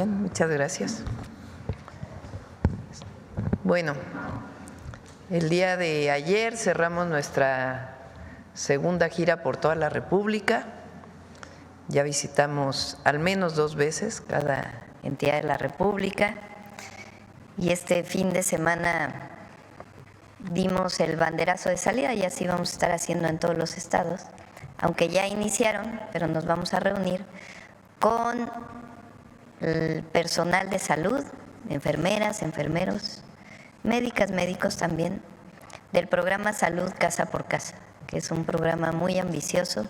Bien, muchas gracias. Bueno, el día de ayer cerramos nuestra segunda gira por toda la República. Ya visitamos al menos 2 veces cada entidad de la República y este fin de semana dimos el banderazo de salida y así vamos a estar haciendo en todos los estados, aunque ya iniciaron, pero nos vamos a reunir con el personal de salud, enfermeras, enfermeros, médicas, médicos también, del programa Salud Casa por Casa, que es un programa muy ambicioso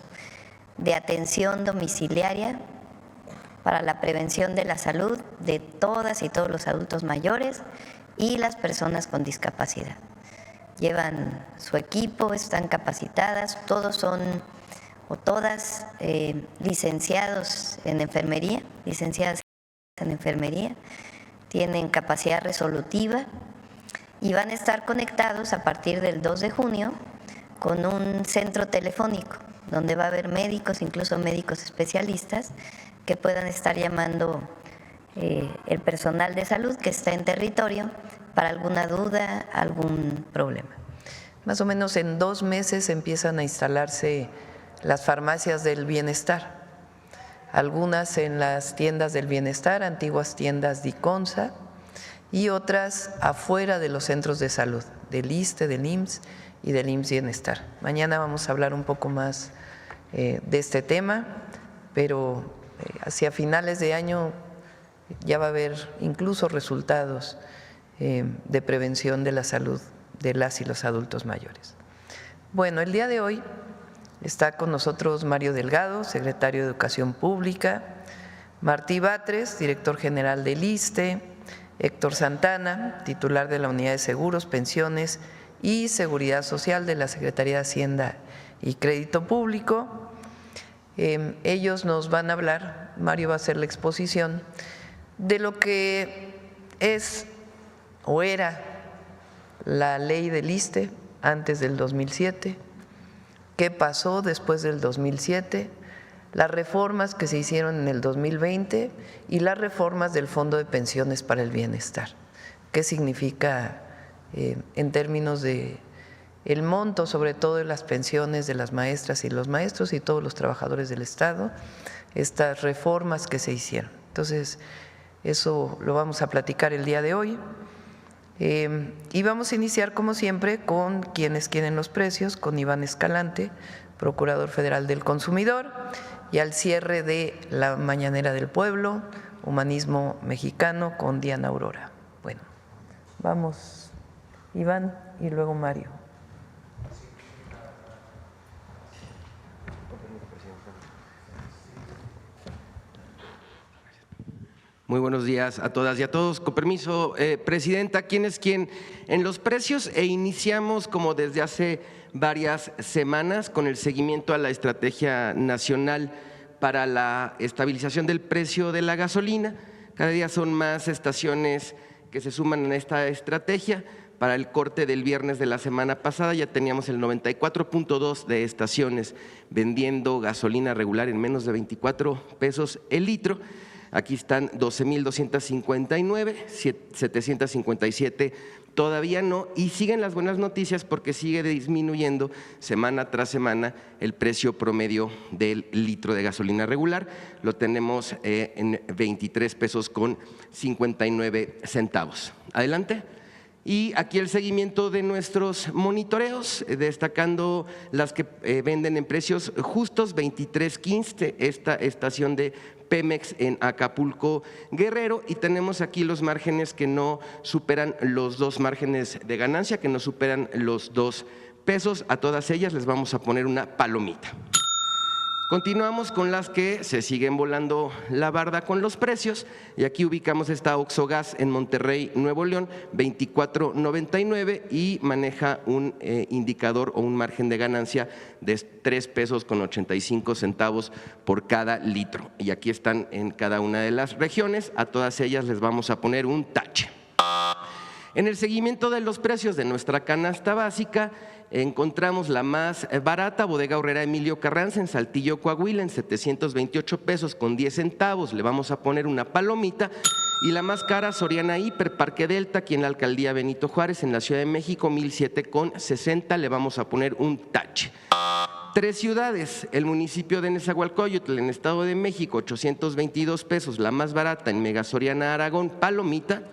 de atención domiciliaria para la prevención de la salud de todas y todos los adultos mayores y las personas con discapacidad. Llevan su equipo, están capacitadas, todos son o todas licenciadas en enfermería, tienen capacidad resolutiva y van a estar conectados a partir del 2 de junio con un centro telefónico donde va a haber médicos, incluso médicos especialistas, que puedan estar llamando el personal de salud que está en territorio para alguna duda, algún problema. Más o menos en 2 meses empiezan a instalarse las farmacias del bienestar, algunas en las tiendas del bienestar, antiguas tiendas de ICONSA, y otras afuera de los centros de salud, del ISSSTE, del IMSS y del IMSS Bienestar. Mañana vamos a hablar un poco más de este tema, pero hacia finales de año ya va a haber incluso resultados de prevención de la salud de las y los adultos mayores. Bueno, el día de hoy está con nosotros Mario Delgado, secretario de Educación Pública, Martí Batres, director general del ISSSTE, Héctor Santana, titular de la Unidad de Seguros, Pensiones y Seguridad Social de la Secretaría de Hacienda y Crédito Público. Ellos nos van a hablar, Mario va a hacer la exposición, de lo que es o era la ley del ISSSTE antes del 2007, qué pasó después del 2007, las reformas que se hicieron en el 2020 y las reformas del Fondo de Pensiones para el Bienestar. ¿Qué significa en términos de el monto, sobre todo de las pensiones de las maestras y los maestros y todos los trabajadores del Estado, estas reformas que se hicieron? Entonces, eso lo vamos a platicar el día de hoy. Y vamos a iniciar, como siempre, con quienes quieren los precios, con Iván Escalante, Procurador Federal del Consumidor, y al cierre de la Mañanera del Pueblo, Humanismo Mexicano, con Diana Aurora. Bueno, vamos, Iván y luego Mario. Muy buenos días a todas y a todos. Con permiso, Presidenta, ¿quién es quién en los precios? Iniciamos como desde hace varias semanas con el seguimiento a la Estrategia Nacional para la Estabilización del Precio de la Gasolina. Cada día son más estaciones que se suman a esta estrategia. Para el corte del viernes de la semana pasada ya teníamos el 94.2 de estaciones vendiendo gasolina regular en menos de 24 pesos el litro. Aquí están 12,259, 757 todavía no, y siguen las buenas noticias porque sigue disminuyendo semana tras semana el precio promedio del litro de gasolina regular. Lo tenemos en 23 pesos con 59 centavos. Adelante. Y aquí el seguimiento de nuestros monitoreos, destacando las que venden en precios justos, 23.15, esta estación de Pemex en Acapulco, Guerrero, y tenemos aquí los márgenes que no superan los 2 márgenes de ganancia, que no superan los 2 pesos. A todas ellas les vamos a poner una palomita. Continuamos con las que se siguen volando la barda con los precios, y aquí ubicamos esta Oxogas en Monterrey, Nuevo León, 24.99, y maneja un indicador o un margen de ganancia de 3 pesos con 85 centavos por cada litro. Y aquí están en cada una de las regiones, a todas ellas les vamos a poner un tache. En el seguimiento de los precios de nuestra canasta básica, encontramos la más barata, Bodega Aurrera Emilio Carranza en Saltillo, Coahuila, en 728 pesos con 10 centavos, le vamos a poner una palomita. Y la más cara, Soriana Hiper, Parque Delta, aquí en la alcaldía Benito Juárez, en la Ciudad de México, 1,007,60, le vamos a poner un tache. 3 ciudades, el municipio de Nezahualcóyotl, en Estado de México, 822 pesos, la más barata en Mega Soriana Aragón, palomita.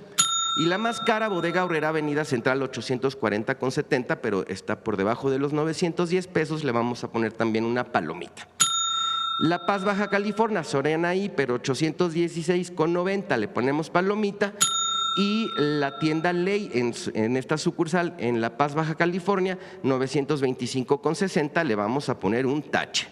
Y la más cara, Bodega Aurrera Avenida Central, 840,70, pero está por debajo de los 910 pesos, le vamos a poner también una palomita. La Paz, Baja California, Soriana Hiper, 816,90, le ponemos palomita. Y la tienda Ley en esta sucursal en La Paz, Baja California, 925,60, le vamos a poner un tache.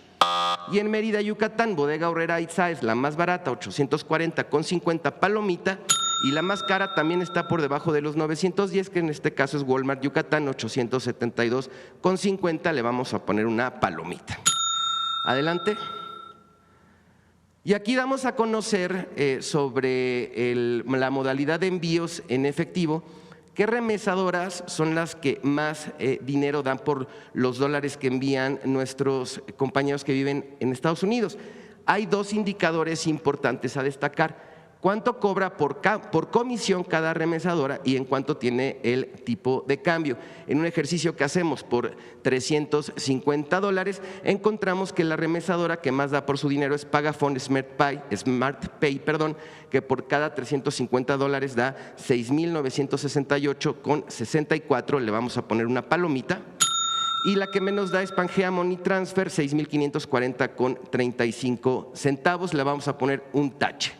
Y en Mérida, Yucatán, Bodega Aurrera Itzáes, la más barata, 840,50, palomita. Y la más cara también está por debajo de los 910, que en este caso es Walmart Yucatán, 872,50, le vamos a poner una palomita. Adelante. Y aquí damos a conocer sobre la modalidad de envíos en efectivo, qué remesadoras son las que más dinero dan por los dólares que envían nuestros compañeros que viven en Estados Unidos. Hay 2 indicadores importantes a destacar. ¿Cuánto cobra por comisión cada remesadora y en cuánto tiene el tipo de cambio? En un ejercicio que hacemos por $350, encontramos que la remesadora que más da por su dinero es Pagafone SmartPay, que por cada $350 da $6,968,64, le vamos a poner una palomita. Y la que menos da es Pangea Money Transfer, $6,540,35, le vamos a poner un tache.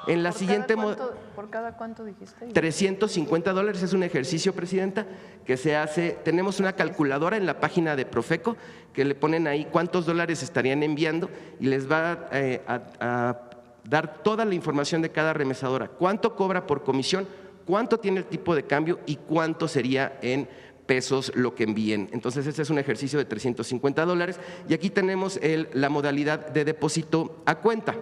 En la siguiente ¿Por cada cuánto dijiste? $350 es un ejercicio, Presidenta, que se hace. Tenemos una calculadora en la página de Profeco que le ponen ahí cuántos dólares estarían enviando y les va a dar toda la información de cada remesadora. Cuánto cobra por comisión, cuánto tiene el tipo de cambio y cuánto sería en pesos lo que envíen. Entonces este es un ejercicio de $350 y aquí tenemos la modalidad de depósito a cuenta.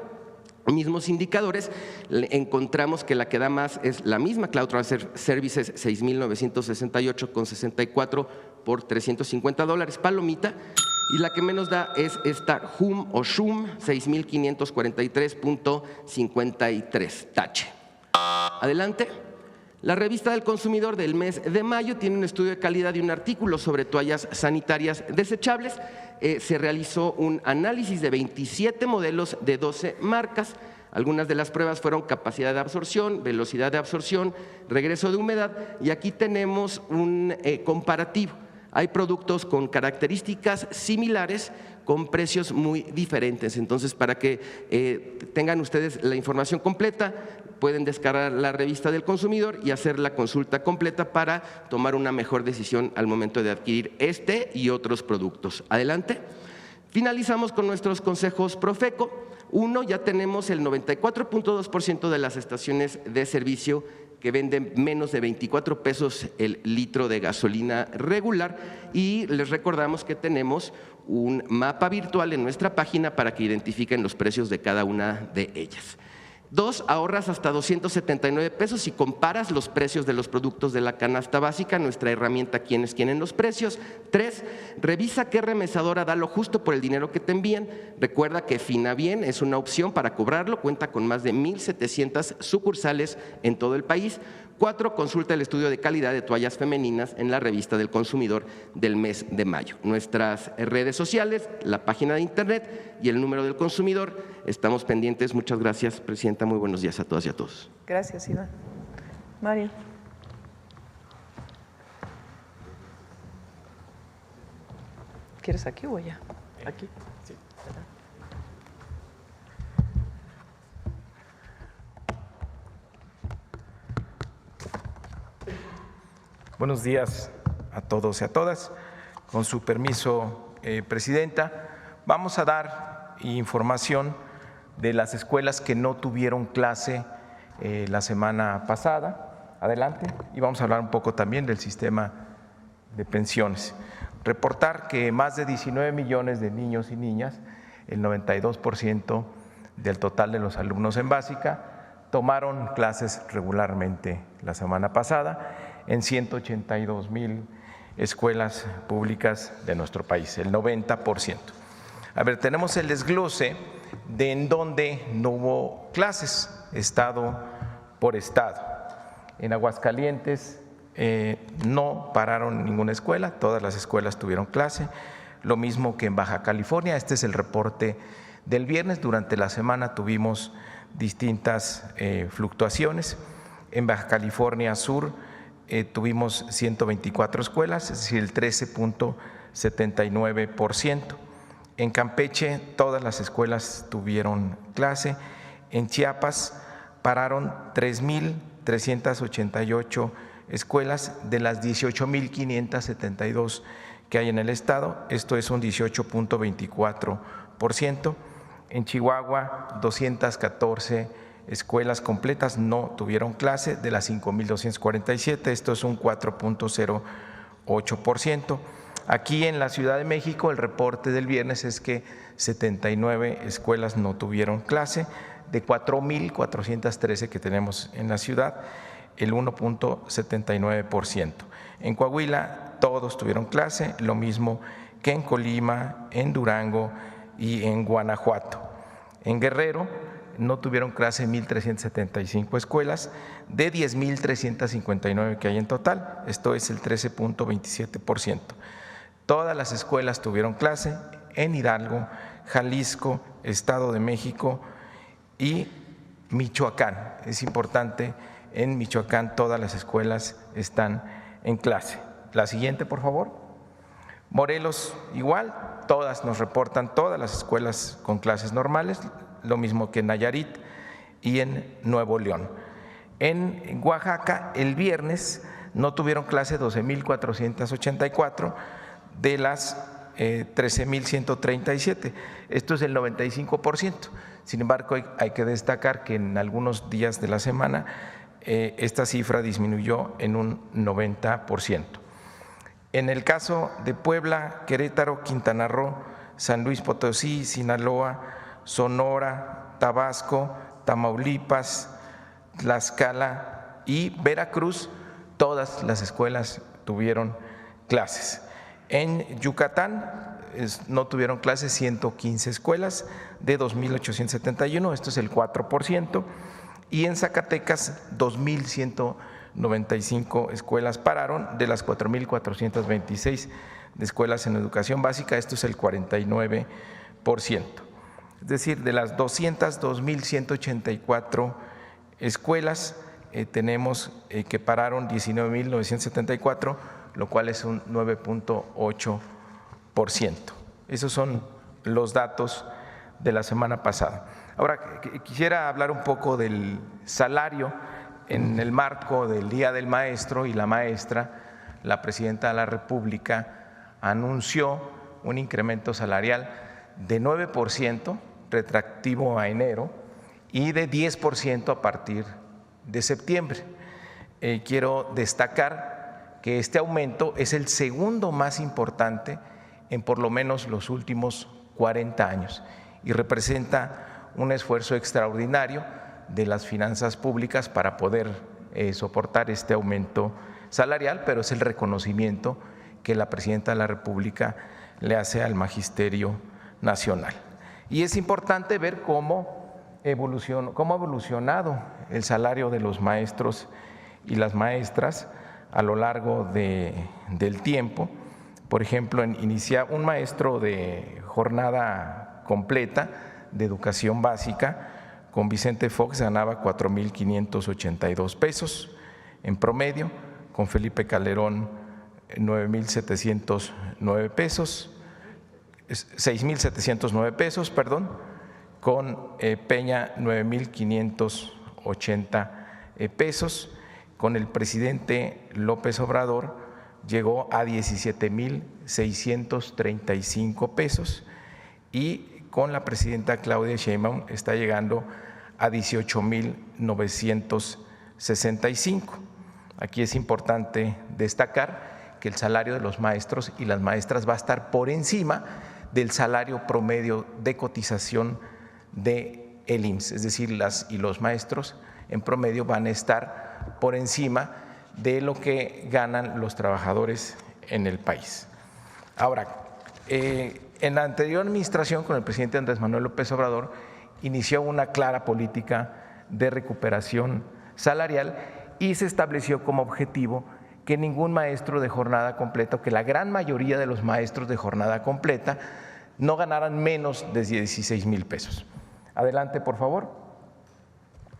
Mismos indicadores, encontramos que la que da más es la misma, Cloud Transfer Services, $6,968,64 por $350, palomita. Y la que menos da es esta HUM o SHUM, $6,543,53, tache. Adelante. La revista del consumidor del mes de mayo tiene un estudio de calidad de un artículo sobre toallas sanitarias desechables. Se realizó un análisis de 27 modelos de 12 marcas. Algunas de las pruebas fueron capacidad de absorción, velocidad de absorción, regreso de humedad y aquí tenemos un comparativo. Hay productos con características similares con precios muy diferentes. Entonces, para que tengan ustedes la información completa, pueden descargar la revista del consumidor y hacer la consulta completa para tomar una mejor decisión al momento de adquirir este y otros productos. Adelante. Finalizamos con nuestros consejos Profeco. 1, ya tenemos el 94,2% de las estaciones de servicio que venden menos de 24 pesos el litro de gasolina regular y les recordamos que tenemos un mapa virtual en nuestra página para que identifiquen los precios de cada una de ellas. 2, ahorras hasta 279 pesos si comparas los precios de los productos de la canasta básica, nuestra herramienta Quienes Quieren los Precios. 3, revisa qué remesadora da lo justo por el dinero que te envían. Recuerda que Finabien es una opción para cobrarlo, cuenta con más de 1,700 sucursales en todo el país. 4, consulta el estudio de calidad de toallas femeninas en la revista del consumidor del mes de mayo. Nuestras redes sociales, la página de internet y el número del consumidor. Estamos pendientes. Muchas gracias, Presidenta. Muy buenos días a todas y a todos. Gracias, Iván. Mario. ¿Quieres aquí o allá? Aquí. Sí. Buenos días a todos y a todas. Con su permiso, Presidenta, vamos a dar información de las escuelas que no tuvieron clase la semana pasada. Adelante. Y vamos a hablar un poco también del sistema de pensiones. Reportar que más de 19 millones de niños y niñas, el 92% del total de los alumnos en básica, tomaron clases regularmente la semana pasada en 182,000 escuelas públicas de nuestro país, el 90%. A ver, tenemos el desglose de en dónde no hubo clases, estado por estado. En Aguascalientes no pararon ninguna escuela, todas las escuelas tuvieron clase, lo mismo que en Baja California. Este es el reporte del viernes. Durante la semana tuvimos distintas fluctuaciones. En Baja California Sur tuvimos 124 escuelas, es decir, el 13.79%. En Campeche todas las escuelas tuvieron clase. En Chiapas pararon 3.388 escuelas de las 18.572 que hay en el estado. Esto es un 18.24%. En Chihuahua 214 escuelas completas no tuvieron clase de las 5.247, esto es un 4.08%. Aquí en la Ciudad de México el reporte del viernes es que 79 escuelas no tuvieron clase, de 4.413 que tenemos en la ciudad, el 1.79%. En Coahuila todos tuvieron clase, lo mismo que en Colima, en Durango y en Guanajuato. En Guerrero no tuvieron clase 1.375 escuelas de 10.359 que hay en total, esto es el 13.27%. Todas las escuelas tuvieron clase en Hidalgo, Jalisco, Estado de México y Michoacán. Es importante, en Michoacán todas las escuelas están en clase. La siguiente, por favor. Morelos igual, todas nos reportan todas las escuelas con clases normales, lo mismo que en Nayarit y en Nuevo León. En Oaxaca el viernes no tuvieron clase 12.484 de las 13.137, esto es el 95%. Sin embargo, hay que destacar que en algunos días de la semana esta cifra disminuyó en un 90%. En el caso de Puebla, Querétaro, Quintana Roo, San Luis Potosí, Sinaloa, Sonora, Tabasco, Tamaulipas, Tlaxcala y Veracruz, todas las escuelas tuvieron clases. En Yucatán no tuvieron clases 115 escuelas de 2.871, esto es el 4%, y en Zacatecas 2.195 escuelas pararon de las 4.426 de escuelas en educación básica, esto es el 49%. Es decir, de las 202.184 escuelas tenemos que pararon 19.974, lo cual es un 9.8%. Esos son los datos de la semana pasada. Ahora, quisiera hablar un poco del salario en el marco del Día del Maestro y la maestra. La Presidenta de la República anunció un incremento salarial de 9% retroactivo a enero y de 10% a partir de septiembre. Quiero destacar que este aumento es el segundo más importante en por lo menos los últimos 40 años y representa un esfuerzo extraordinario de las finanzas públicas para poder soportar este aumento salarial, pero es el reconocimiento que la Presidenta de la República le hace al Magisterio Nacional. Y es importante ver cómo ha evolucionado el salario de los maestros y las maestras a lo largo del tiempo. Por ejemplo, un maestro de jornada completa de educación básica con Vicente Fox ganaba 4.582 pesos en promedio, con Felipe Calderón 9.709 pesos, 6.709 pesos, perdón, con Peña 9.580 pesos, con el presidente López Obrador llegó a 17.635 pesos y con la presidenta Claudia Sheinbaum está llegando a 18.965. Aquí es importante destacar que el salario de los maestros y las maestras va a estar por encima del salario promedio de cotización del IMSS, es decir, los maestros en promedio van a estar por encima de lo que ganan los trabajadores en el país. Ahora, en la anterior administración, con el presidente Andrés Manuel López Obrador, inició una clara política de recuperación salarial y se estableció como objetivo que ningún maestro de jornada completa, o que la gran mayoría de los maestros de jornada completa no ganaran menos de 16,000 pesos. Adelante, por favor.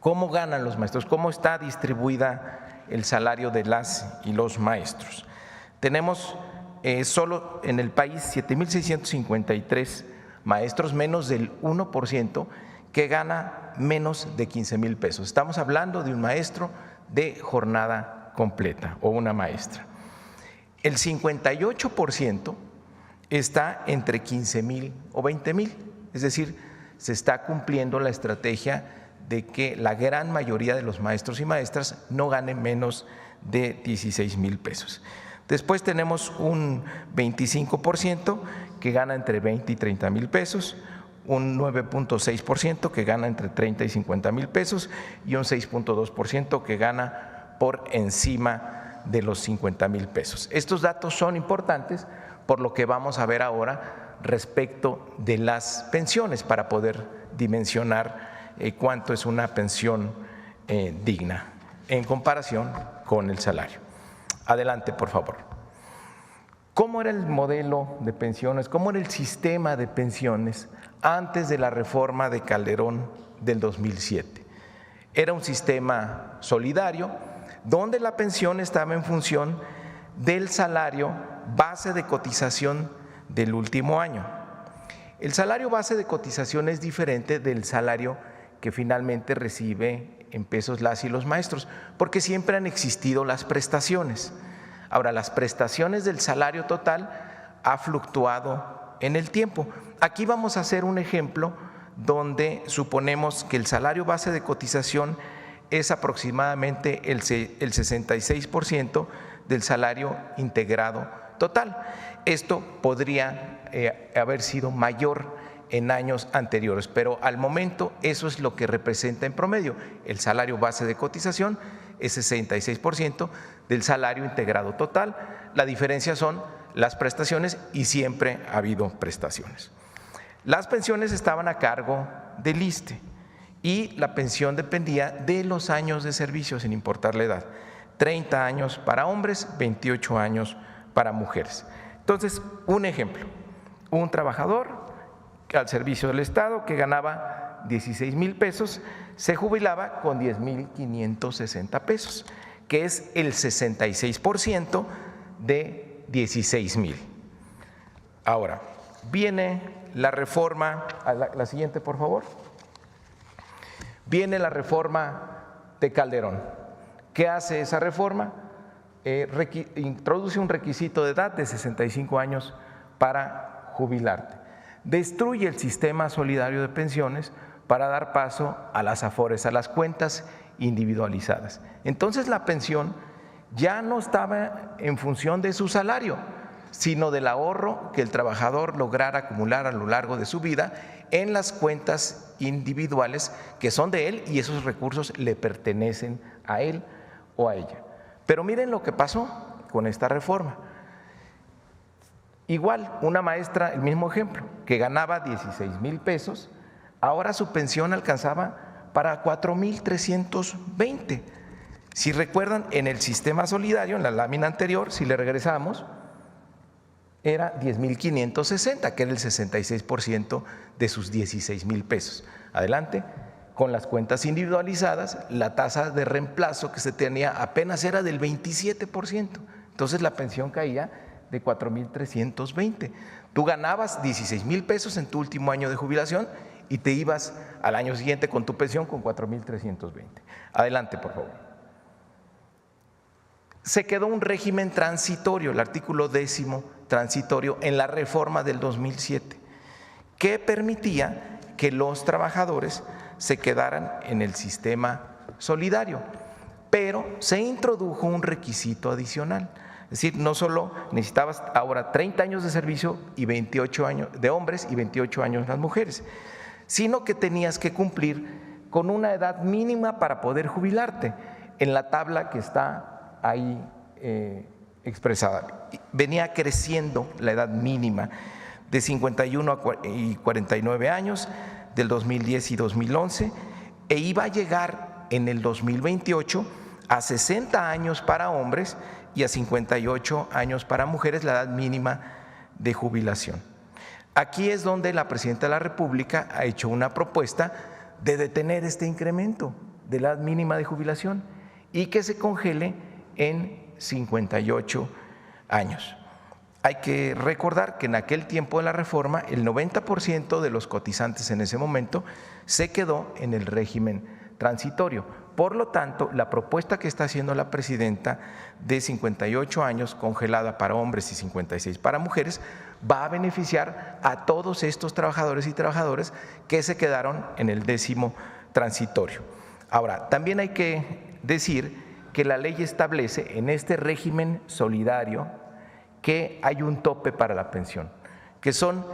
¿Cómo ganan los maestros? ¿Cómo está distribuida el salario de las y los maestros? Tenemos solo en el país 7,653 maestros, menos del 1%, que gana menos de 15,000 pesos. Estamos hablando de un maestro de jornada completa o una maestra. El 58% está entre 15,000 o 20,000, es decir, se está cumpliendo la estrategia de que la gran mayoría de los maestros y maestras no ganen menos de 16,000 pesos. Después tenemos un 25% que gana entre 20 y 30,000 pesos, un 9,6% que gana entre 30 y 50,000 pesos y un 6,2% que gana por encima de los 50,000 pesos. Estos datos son importantes por lo que vamos a ver ahora respecto de las pensiones para poder dimensionar cuánto es una pensión digna en comparación con el salario. Adelante, por favor. ¿Cómo era el modelo de pensiones? ¿Cómo era el sistema de pensiones antes de la reforma de Calderón del 2007? Era un sistema solidario donde la pensión estaba en función del salario base de cotización del último año. El salario base de cotización es diferente del salario que finalmente recibe en pesos las y los maestros, porque siempre han existido las prestaciones. Ahora, las prestaciones del salario total ha fluctuado en el tiempo. Aquí vamos a hacer un ejemplo donde suponemos que el salario base de cotización es aproximadamente el 66% del salario integrado total. Esto podría haber sido mayor en años anteriores, pero al momento eso es lo que representa en promedio. El salario base de cotización es 66% del salario integrado total. La diferencia son las prestaciones y siempre ha habido prestaciones. Las pensiones estaban a cargo del ISSSTE y la pensión dependía de los años de servicio, sin importar la edad. 30 años para hombres, 28 años para mujeres. Entonces, un ejemplo, un trabajador al servicio del Estado que ganaba 16,000 pesos, se jubilaba con 10,560 pesos, que es el 66% de 16,000. Ahora, viene la reforma, la siguiente por favor. Viene la reforma de Calderón. ¿Qué hace esa reforma? Introduce un requisito de edad de 65 años para jubilarte. Destruye el sistema solidario de pensiones para dar paso a las AFORES, a las cuentas individualizadas. Entonces la pensión ya no estaba en función de su salario, sino del ahorro que el trabajador lograra acumular a lo largo de su vida en las cuentas individuales que son de él y esos recursos le pertenecen a él o a ella. Pero miren lo que pasó con esta reforma. Igual, una maestra, el mismo ejemplo, que ganaba 16,000 pesos, ahora su pensión alcanzaba para 4,320. Si recuerdan, en el sistema solidario, en la lámina anterior, si le regresamos, era 10,560, que era el 66% de sus 16,000 pesos. Adelante, con las cuentas individualizadas, la tasa de reemplazo que se tenía apenas era del 27%. Entonces la pensión caía de 4,320. Tú ganabas 16,000 pesos en tu último año de jubilación y te ibas al año siguiente con tu pensión con 4,320. Adelante, por favor. Se quedó un régimen transitorio, el artículo 10º transitorio en la reforma del 2007, que permitía que los trabajadores se quedaran en el sistema solidario, pero se introdujo un requisito adicional. Es decir, no solo necesitabas ahora 30 años de servicio y 28 años de hombres y 28 años las mujeres, sino que tenías que cumplir con una edad mínima para poder jubilarte. En la tabla que está ahí en expresada. Venía creciendo la edad mínima de 51 y 49 años del 2010 y 2011 e iba a llegar en el 2028 a 60 años para hombres y a 58 años para mujeres la edad mínima de jubilación. Aquí es donde la Presidenta de la República ha hecho una propuesta de detener este incremento de la edad mínima de jubilación y que se congele en 58 años. Hay que recordar que en aquel tiempo de la reforma el 90% de los cotizantes en ese momento se quedó en el régimen transitorio. Por lo tanto, la propuesta que está haciendo la Presidenta de 58 años congelada para hombres y 56 para mujeres va a beneficiar a todos estos trabajadores y trabajadoras que se quedaron en el 10º transitorio. Ahora, también hay que decir que la ley establece en este régimen solidario que hay un tope para la pensión, que son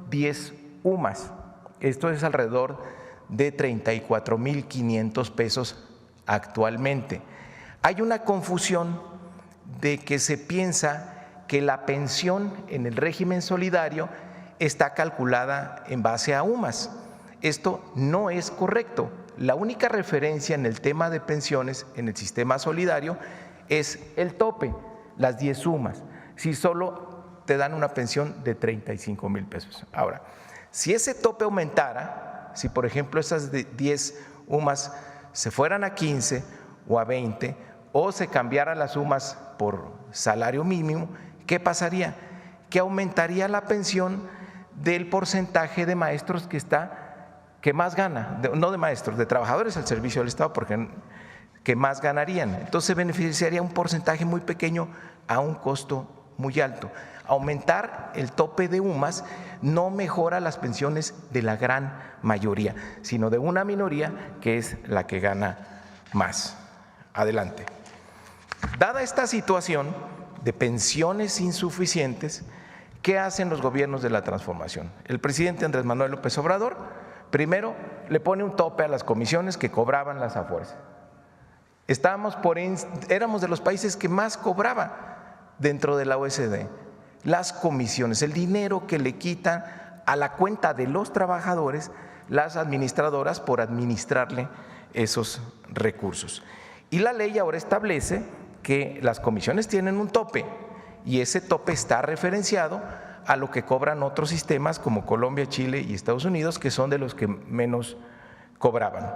10 UMAS. Esto es alrededor de 34,500 pesos actualmente. Hay una confusión de que se piensa que la pensión en el régimen solidario está calculada en base a UMAS. Esto no es correcto. La única referencia en el tema de pensiones en el sistema solidario es el tope, las 10 UMAS. Si solo te dan una pensión de 35,000 pesos. Ahora, si ese tope aumentara, si por ejemplo esas 10 UMAS se fueran a 15 o a 20 o se cambiaran las UMAS por salario mínimo, ¿qué pasaría? Que aumentaría la pensión del porcentaje de maestros que más gana, no de maestros, de trabajadores al servicio del Estado, porque que más ganarían. Entonces beneficiaría un porcentaje muy pequeño a un costo muy alto. Aumentar el tope de UMAS no mejora las pensiones de la gran mayoría, sino de una minoría que es la que gana más. Adelante. Dada esta situación de pensiones insuficientes, ¿qué hacen los gobiernos de la transformación? El presidente Andrés Manuel López Obrador, primero, le pone un tope a las comisiones que cobraban las AFORES. Éramos de los países que más cobraba dentro de la OECD. Las comisiones, el dinero que le quitan a la cuenta de los trabajadores, las administradoras por administrarle esos recursos. Y la ley ahora establece que las comisiones tienen un tope y ese tope está referenciado a lo que cobran otros sistemas como Colombia, Chile y Estados Unidos, que son de los que menos cobraban.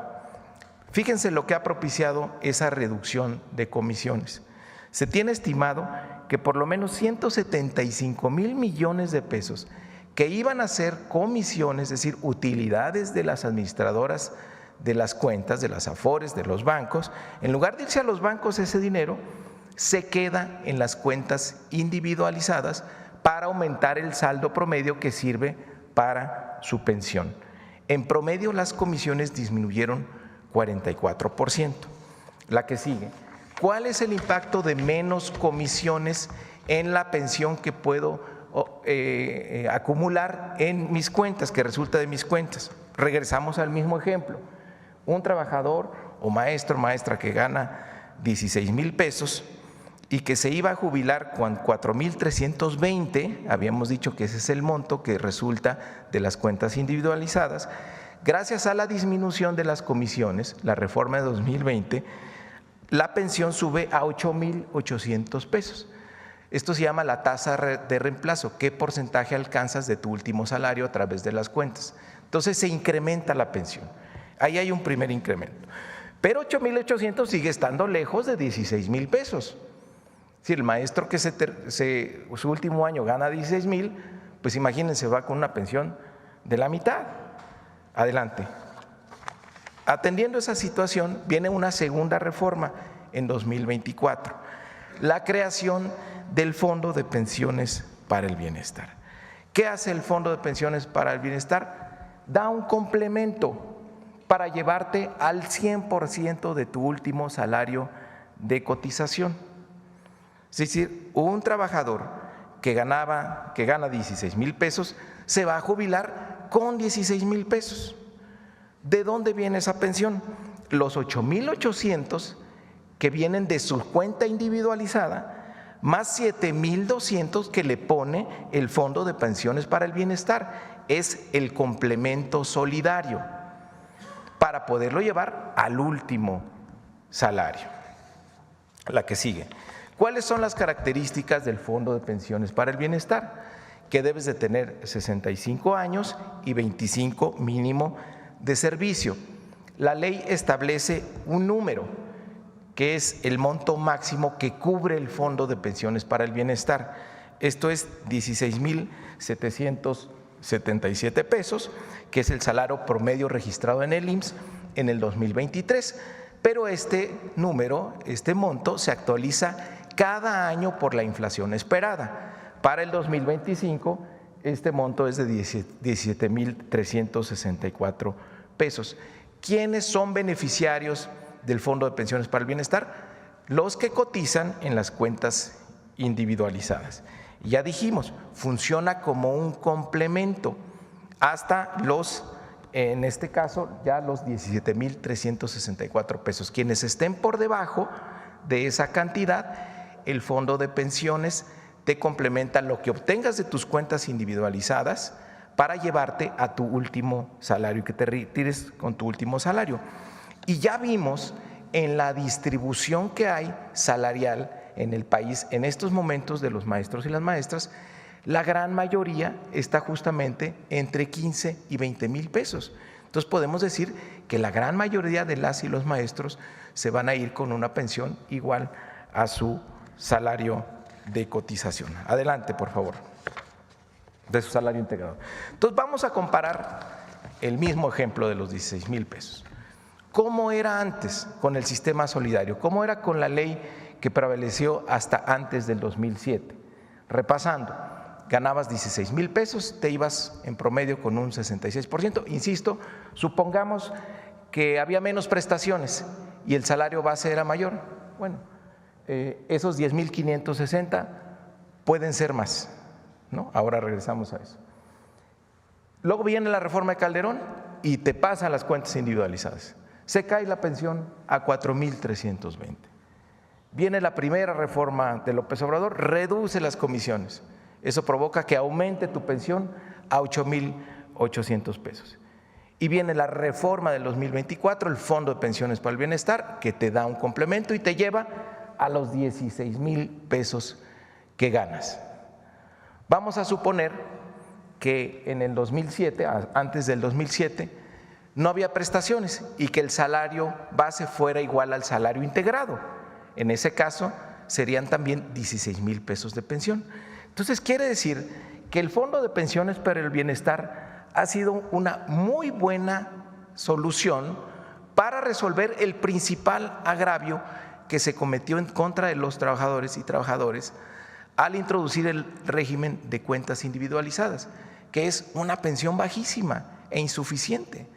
Fíjense lo que ha propiciado esa reducción de comisiones. Se tiene estimado que por lo menos 175,000 millones de pesos que iban a ser comisiones, es decir, utilidades de las administradoras de las cuentas, de las AFORES, de los bancos, en lugar de irse a los bancos ese dinero, se queda en las cuentas individualizadas para aumentar el saldo promedio que sirve para su pensión. En promedio las comisiones disminuyeron 44%. La que sigue. ¿Cuál es el impacto de menos comisiones en la pensión que puedo acumular en mis cuentas, que resulta de mis cuentas? Regresamos al mismo ejemplo. Un trabajador o maestro o maestra que gana 16,000 pesos y que se iba a jubilar con 4,320, habíamos dicho que ese es el monto que resulta de las cuentas individualizadas, gracias a la disminución de las comisiones, la reforma de 2020, la pensión sube a 8,800 pesos. Esto se llama la tasa de reemplazo, qué porcentaje alcanzas de tu último salario a través de las cuentas. Entonces se incrementa la pensión, ahí hay un primer incremento. Pero 8,800 sigue estando lejos de 16,000 pesos. Si el maestro que su último año gana 16,000, pues imagínense, va con una pensión de la mitad. Adelante. Atendiendo esa situación, viene una segunda reforma en 2024, la creación del Fondo de Pensiones para el Bienestar. ¿Qué hace el Fondo de Pensiones para el Bienestar? Da un complemento para llevarte al 100% de tu último salario de cotización. Es decir, un trabajador que gana 16,000 pesos se va a jubilar con 16,000 pesos. ¿De dónde viene esa pensión? Los 8,800 que vienen de su cuenta individualizada más 7,200 que le pone el Fondo de Pensiones para el Bienestar. Es el complemento solidario para poderlo llevar al último salario. La que sigue. ¿Cuáles son las características del Fondo de Pensiones para el Bienestar? Que debes de tener 65 años y 25 mínimo de servicio. La ley establece un número, que es el monto máximo que cubre el Fondo de Pensiones para el Bienestar. Esto es 16,777 pesos, que es el salario promedio registrado en el IMSS en el 2023. Pero este número, este monto, se actualiza cada año por la inflación esperada. Para el 2025, este monto es de 17,364 pesos. ¿Quiénes son beneficiarios del Fondo de Pensiones para el Bienestar? Los que cotizan en las cuentas individualizadas. Ya dijimos, funciona como un complemento hasta los, en este caso, ya los 17,364 pesos. Quienes estén por debajo de esa cantidad, el Fondo de Pensiones te complementa lo que obtengas de tus cuentas individualizadas para llevarte a tu último salario y que te retires con tu último salario. Y ya vimos en la distribución que hay salarial en el país en estos momentos de los maestros y las maestras, la gran mayoría está justamente entre 15 y 20 mil pesos. Entonces podemos decir que la gran mayoría de las y los maestros se van a ir con una pensión igual a su salario de cotización. Adelante, por favor, de su salario integrado. Entonces vamos a comparar el mismo ejemplo de los 16 mil pesos. ¿Cómo era antes con el sistema solidario? ¿Cómo era con la ley que prevaleció hasta antes del 2007? Repasando, ganabas 16 mil pesos, te ibas en promedio con un 66%. Insisto, supongamos que había menos prestaciones y el salario base era mayor. Bueno, esos 10,560 pueden ser más, ¿no? Ahora regresamos a eso. Luego viene la reforma de Calderón y te pasan las cuentas individualizadas. Se cae la pensión a 4,320. Viene la primera reforma de López Obrador, reduce las comisiones. Eso provoca que aumente tu pensión a 8,800 pesos. Y viene la reforma del 2024, el Fondo de Pensiones para el Bienestar, que te da un complemento y te lleva a los 16 mil pesos que ganas. Vamos a suponer que en el 2007, antes del 2007, no había prestaciones y que el salario base fuera igual al salario integrado. En ese caso serían también 16 mil pesos de pensión. Entonces quiere decir que el Fondo de Pensiones para el Bienestar ha sido una muy buena solución para resolver el principal agravio que se cometió en contra de los trabajadores y trabajadoras al introducir el régimen de cuentas individualizadas, que es una pensión bajísima e insuficiente.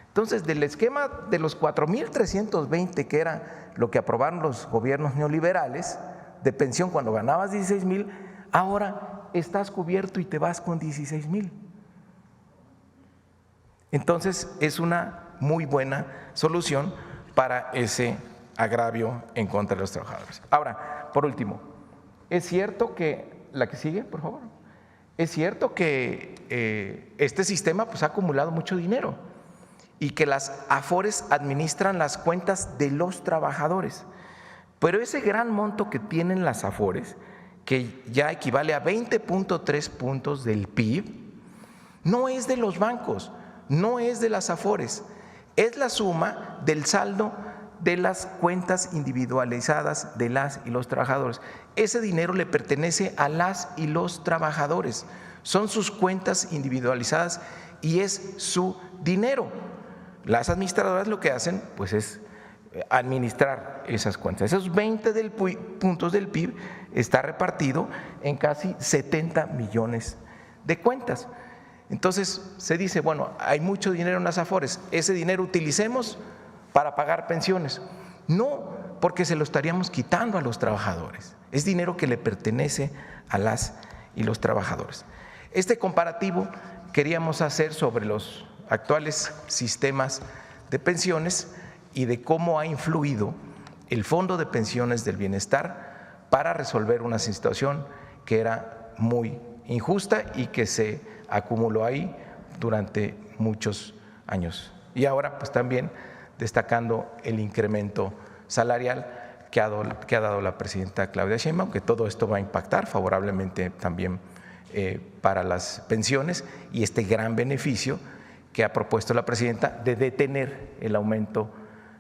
Entonces, del esquema de los 4,320, que era lo que aprobaron los gobiernos neoliberales, de pensión cuando ganabas 16 mil, ahora estás cubierto y te vas con 16 mil. Entonces, es una muy buena solución para ese agravio en contra de los trabajadores. Ahora, por último, es cierto que, la que sigue, por favor, es cierto que este sistema pues, ha acumulado mucho dinero y que las AFORES administran las cuentas de los trabajadores, pero ese gran monto que tienen las AFORES, que ya equivale a 20,3 puntos del PIB, no es de los bancos, no es de las AFORES, es la suma del saldo de las cuentas individualizadas de las y los trabajadores. Ese dinero le pertenece a las y los trabajadores, son sus cuentas individualizadas y es su dinero. Las administradoras lo que hacen pues es administrar esas cuentas. Esos 20 puntos del PIB está repartido en casi 70 millones de cuentas. Entonces se dice, bueno, hay mucho dinero en las AFORES, ese dinero utilicemos para pagar pensiones. No, porque se lo estaríamos quitando a los trabajadores. Es dinero que le pertenece a las y los trabajadores. Este comparativo queríamos hacer sobre los actuales sistemas de pensiones y de cómo ha influido el Fondo de Pensiones del Bienestar para resolver una situación que era muy injusta y que se acumuló ahí durante muchos años. Y ahora pues también destacando el incremento salarial que ha dado la presidenta Claudia Sheinbaum, que todo esto va a impactar favorablemente también para las pensiones, y este gran beneficio que ha propuesto la presidenta de detener el aumento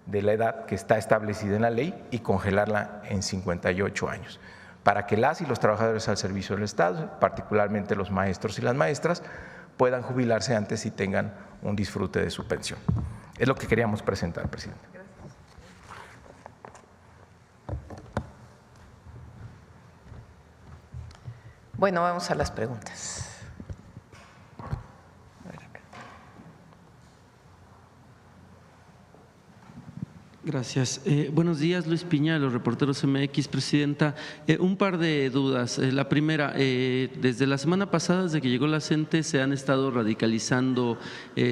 de la edad que está establecida en la ley y congelarla en 58 años, para que las y los trabajadores al servicio del Estado, particularmente los maestros y las maestras, puedan jubilarse antes y tengan un disfrute de su pensión. Es lo que queríamos presentar, presidente. Bueno, vamos a las preguntas. Gracias. Buenos días, Luis Piña, de los Reporteros MX, presidenta. Un par de dudas. La primera, desde la semana pasada, desde que llegó la CENTE, se han estado radicalizando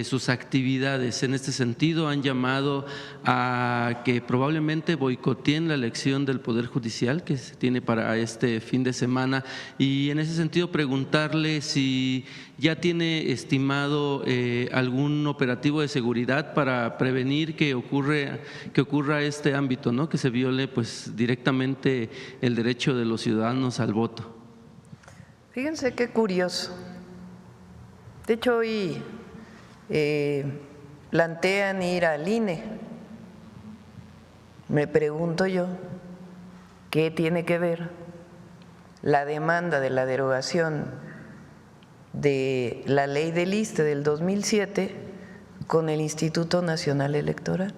sus actividades. En este sentido, han llamado a que probablemente boicoteen la elección del Poder Judicial que se tiene para este fin de semana. Y en ese sentido, preguntarle si ya tiene estimado algún operativo de seguridad para prevenir que ocurra este ámbito, ¿no? Que se viole pues directamente el derecho de los ciudadanos al voto. Fíjense qué curioso. De hecho, hoy plantean ir al INE. Me pregunto yo, ¿qué tiene que ver la demanda de la derogación de la ley del ISSSTE del 2007 con el Instituto Nacional Electoral?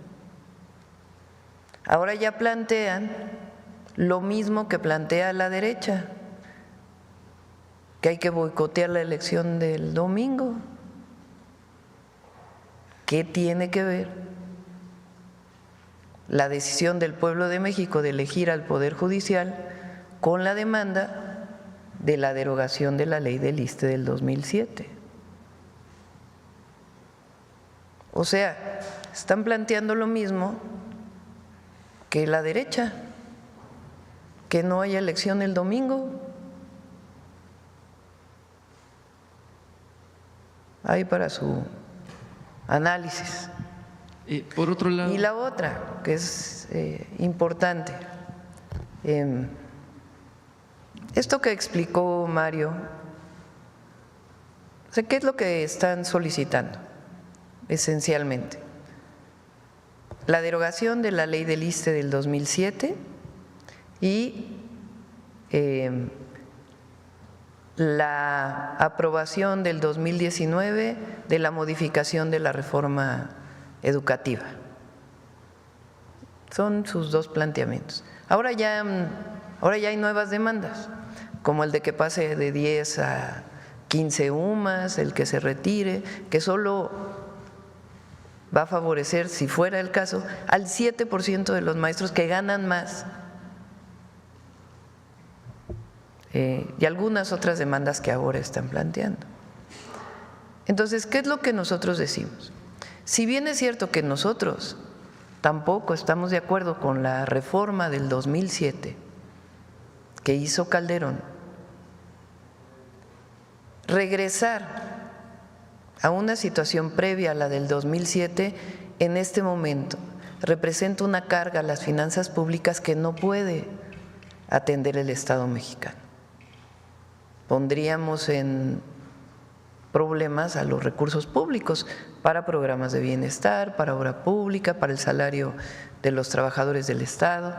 Ahora ya plantean lo mismo que plantea la derecha, que hay que boicotear la elección del domingo. ¿Qué tiene que ver la decisión del pueblo de México de elegir al Poder Judicial con la demanda de la derogación de la ley del ISSSTE del 2007? O sea, están planteando lo mismo que la derecha, que no haya elección el domingo. Ahí para su análisis. Por otro lado… Y la otra, que es importante, esto que explicó Mario, ¿qué es lo que están solicitando esencialmente? La derogación de la ley del ISSSTE del 2007 y la aprobación del 2019 de la modificación de la reforma educativa. Son sus dos planteamientos. Ahora ya hay nuevas demandas, como el de que pase de 10 a 15 UMAS, el que se retire, que solo va a favorecer, si fuera el caso, al 7% de los maestros que ganan más, y algunas otras demandas que ahora están planteando. Entonces, ¿qué es lo que nosotros decimos? Si bien es cierto que nosotros tampoco estamos de acuerdo con la reforma del 2007 que hizo Calderón, regresar a una situación previa a la del 2007 en este momento representa una carga a las finanzas públicas que no puede atender el Estado mexicano. Pondríamos en problemas a los recursos públicos para programas de bienestar, para obra pública, para el salario de los trabajadores del Estado,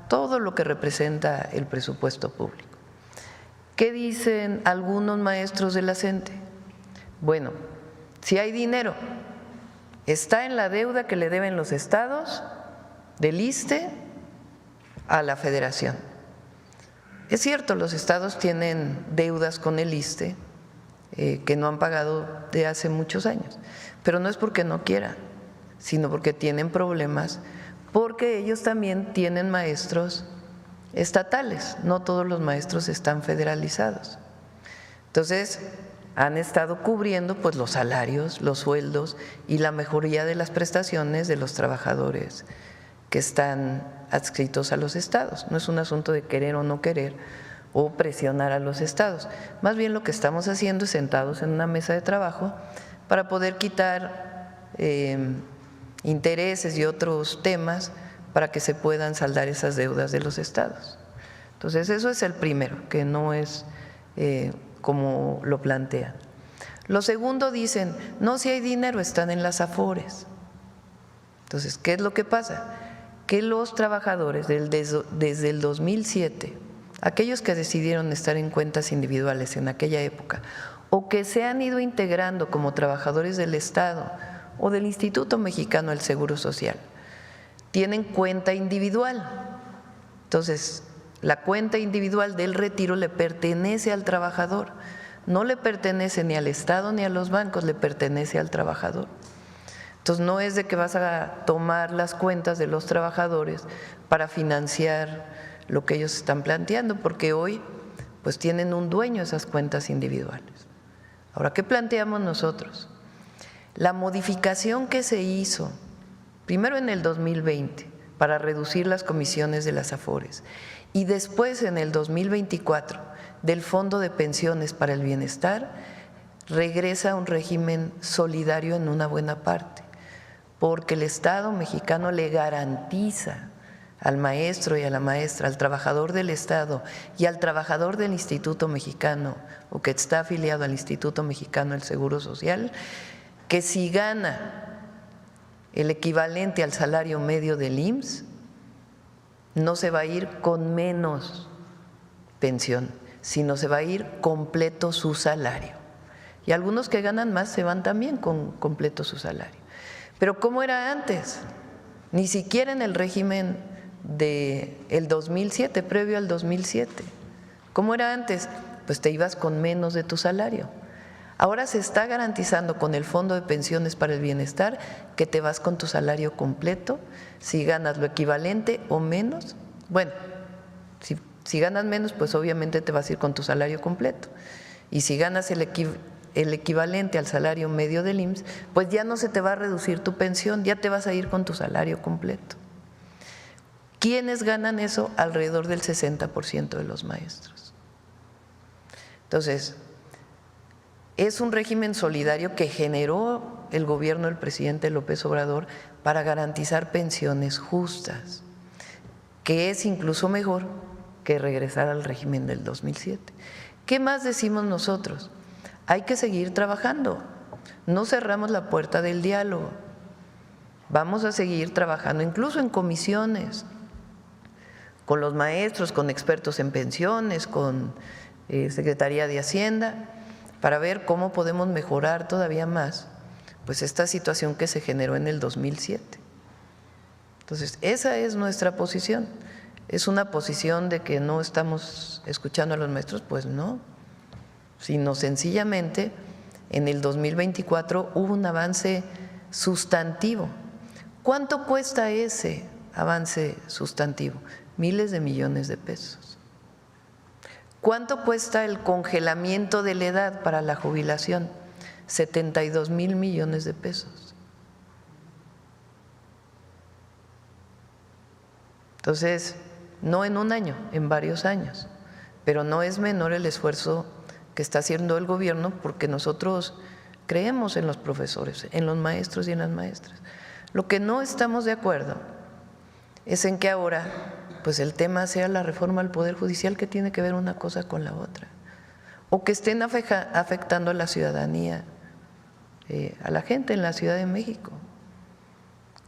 todo lo que representa el presupuesto público. ¿Qué dicen algunos maestros de la CENTE? Bueno, si hay dinero, está en la deuda que le deben los estados del ISSSTE a la Federación. Es cierto, los estados tienen deudas con el ISSSTE que no han pagado de hace muchos años, pero no es porque no quieran, sino porque tienen problemas, porque ellos también tienen maestros estatales, no todos los maestros están federalizados. Entonces, han estado cubriendo pues los salarios, los sueldos y la mejoría de las prestaciones de los trabajadores que están adscritos a los estados. No es un asunto de querer o no querer o presionar a los estados. Más bien lo que estamos haciendo es sentados en una mesa de trabajo para poder quitar intereses y otros temas para que se puedan saldar esas deudas de los estados. Entonces, eso es el primero, que no es como lo plantean. Lo segundo, dicen, no, si hay dinero, están en las Afores. Entonces, ¿qué es lo que pasa? Que los trabajadores desde el 2007, aquellos que decidieron estar en cuentas individuales en aquella época, o que se han ido integrando como trabajadores del Estado o del Instituto Mexicano del Seguro Social, tienen cuenta individual. Entonces, la cuenta individual del retiro le pertenece al trabajador, no le pertenece ni al Estado ni a los bancos, le pertenece al trabajador. Entonces, no es de que vas a tomar las cuentas de los trabajadores para financiar lo que ellos están planteando, porque hoy pues tienen un dueño esas cuentas individuales. Ahora, ¿qué planteamos nosotros? La modificación que se hizo, primero en el 2020, para reducir las comisiones de las Afores, y después en el 2024 del Fondo de Pensiones para el Bienestar, regresa a un régimen solidario en una buena parte, porque el Estado mexicano le garantiza al maestro y a la maestra, al trabajador del Estado y al trabajador del Instituto Mexicano o que está afiliado al Instituto Mexicano del Seguro Social, que si gana el equivalente al salario medio del IMSS, no se va a ir con menos pensión, sino se va a ir completo su salario. Y algunos que ganan más se van también con completo su salario. Pero ¿cómo era antes? Ni siquiera en el régimen del 2007, previo al 2007. ¿Cómo era antes? Pues te ibas con menos de tu salario. Ahora se está garantizando con el Fondo de Pensiones para el Bienestar que te vas con tu salario completo, si ganas lo equivalente o menos. Bueno, si ganas menos, pues obviamente te vas a ir con tu salario completo. Y si ganas el equivalente al salario medio del IMSS, pues ya no se te va a reducir tu pensión, ya te vas a ir con tu salario completo. ¿Quiénes ganan eso? Alrededor del 60% de los maestros. Entonces, es un régimen solidario que generó el gobierno del presidente López Obrador para garantizar pensiones justas, que es incluso mejor que regresar al régimen del 2007. ¿Qué más decimos nosotros? Hay que seguir trabajando, no cerramos la puerta del diálogo, vamos a seguir trabajando incluso en comisiones, con los maestros, con expertos en pensiones, con Secretaría de Hacienda, para ver cómo podemos mejorar todavía más pues esta situación que se generó en el 2007. Entonces, esa es nuestra posición. ¿Es una posición de que no estamos escuchando a los maestros? Pues no, sino sencillamente en el 2024 hubo un avance sustantivo. ¿Cuánto cuesta ese avance sustantivo? Miles de millones de pesos. ¿Cuánto cuesta el congelamiento de la edad para la jubilación? 72,000 millones de pesos. Entonces, no en un año, en varios años, pero no es menor el esfuerzo que está haciendo el gobierno porque nosotros creemos en los profesores, en los maestros y en las maestras. Lo que no estamos de acuerdo es en que ahora pues el tema sea la reforma al Poder Judicial, que tiene que ver una cosa con la otra, o que estén afectando a la ciudadanía, a la gente en la Ciudad de México,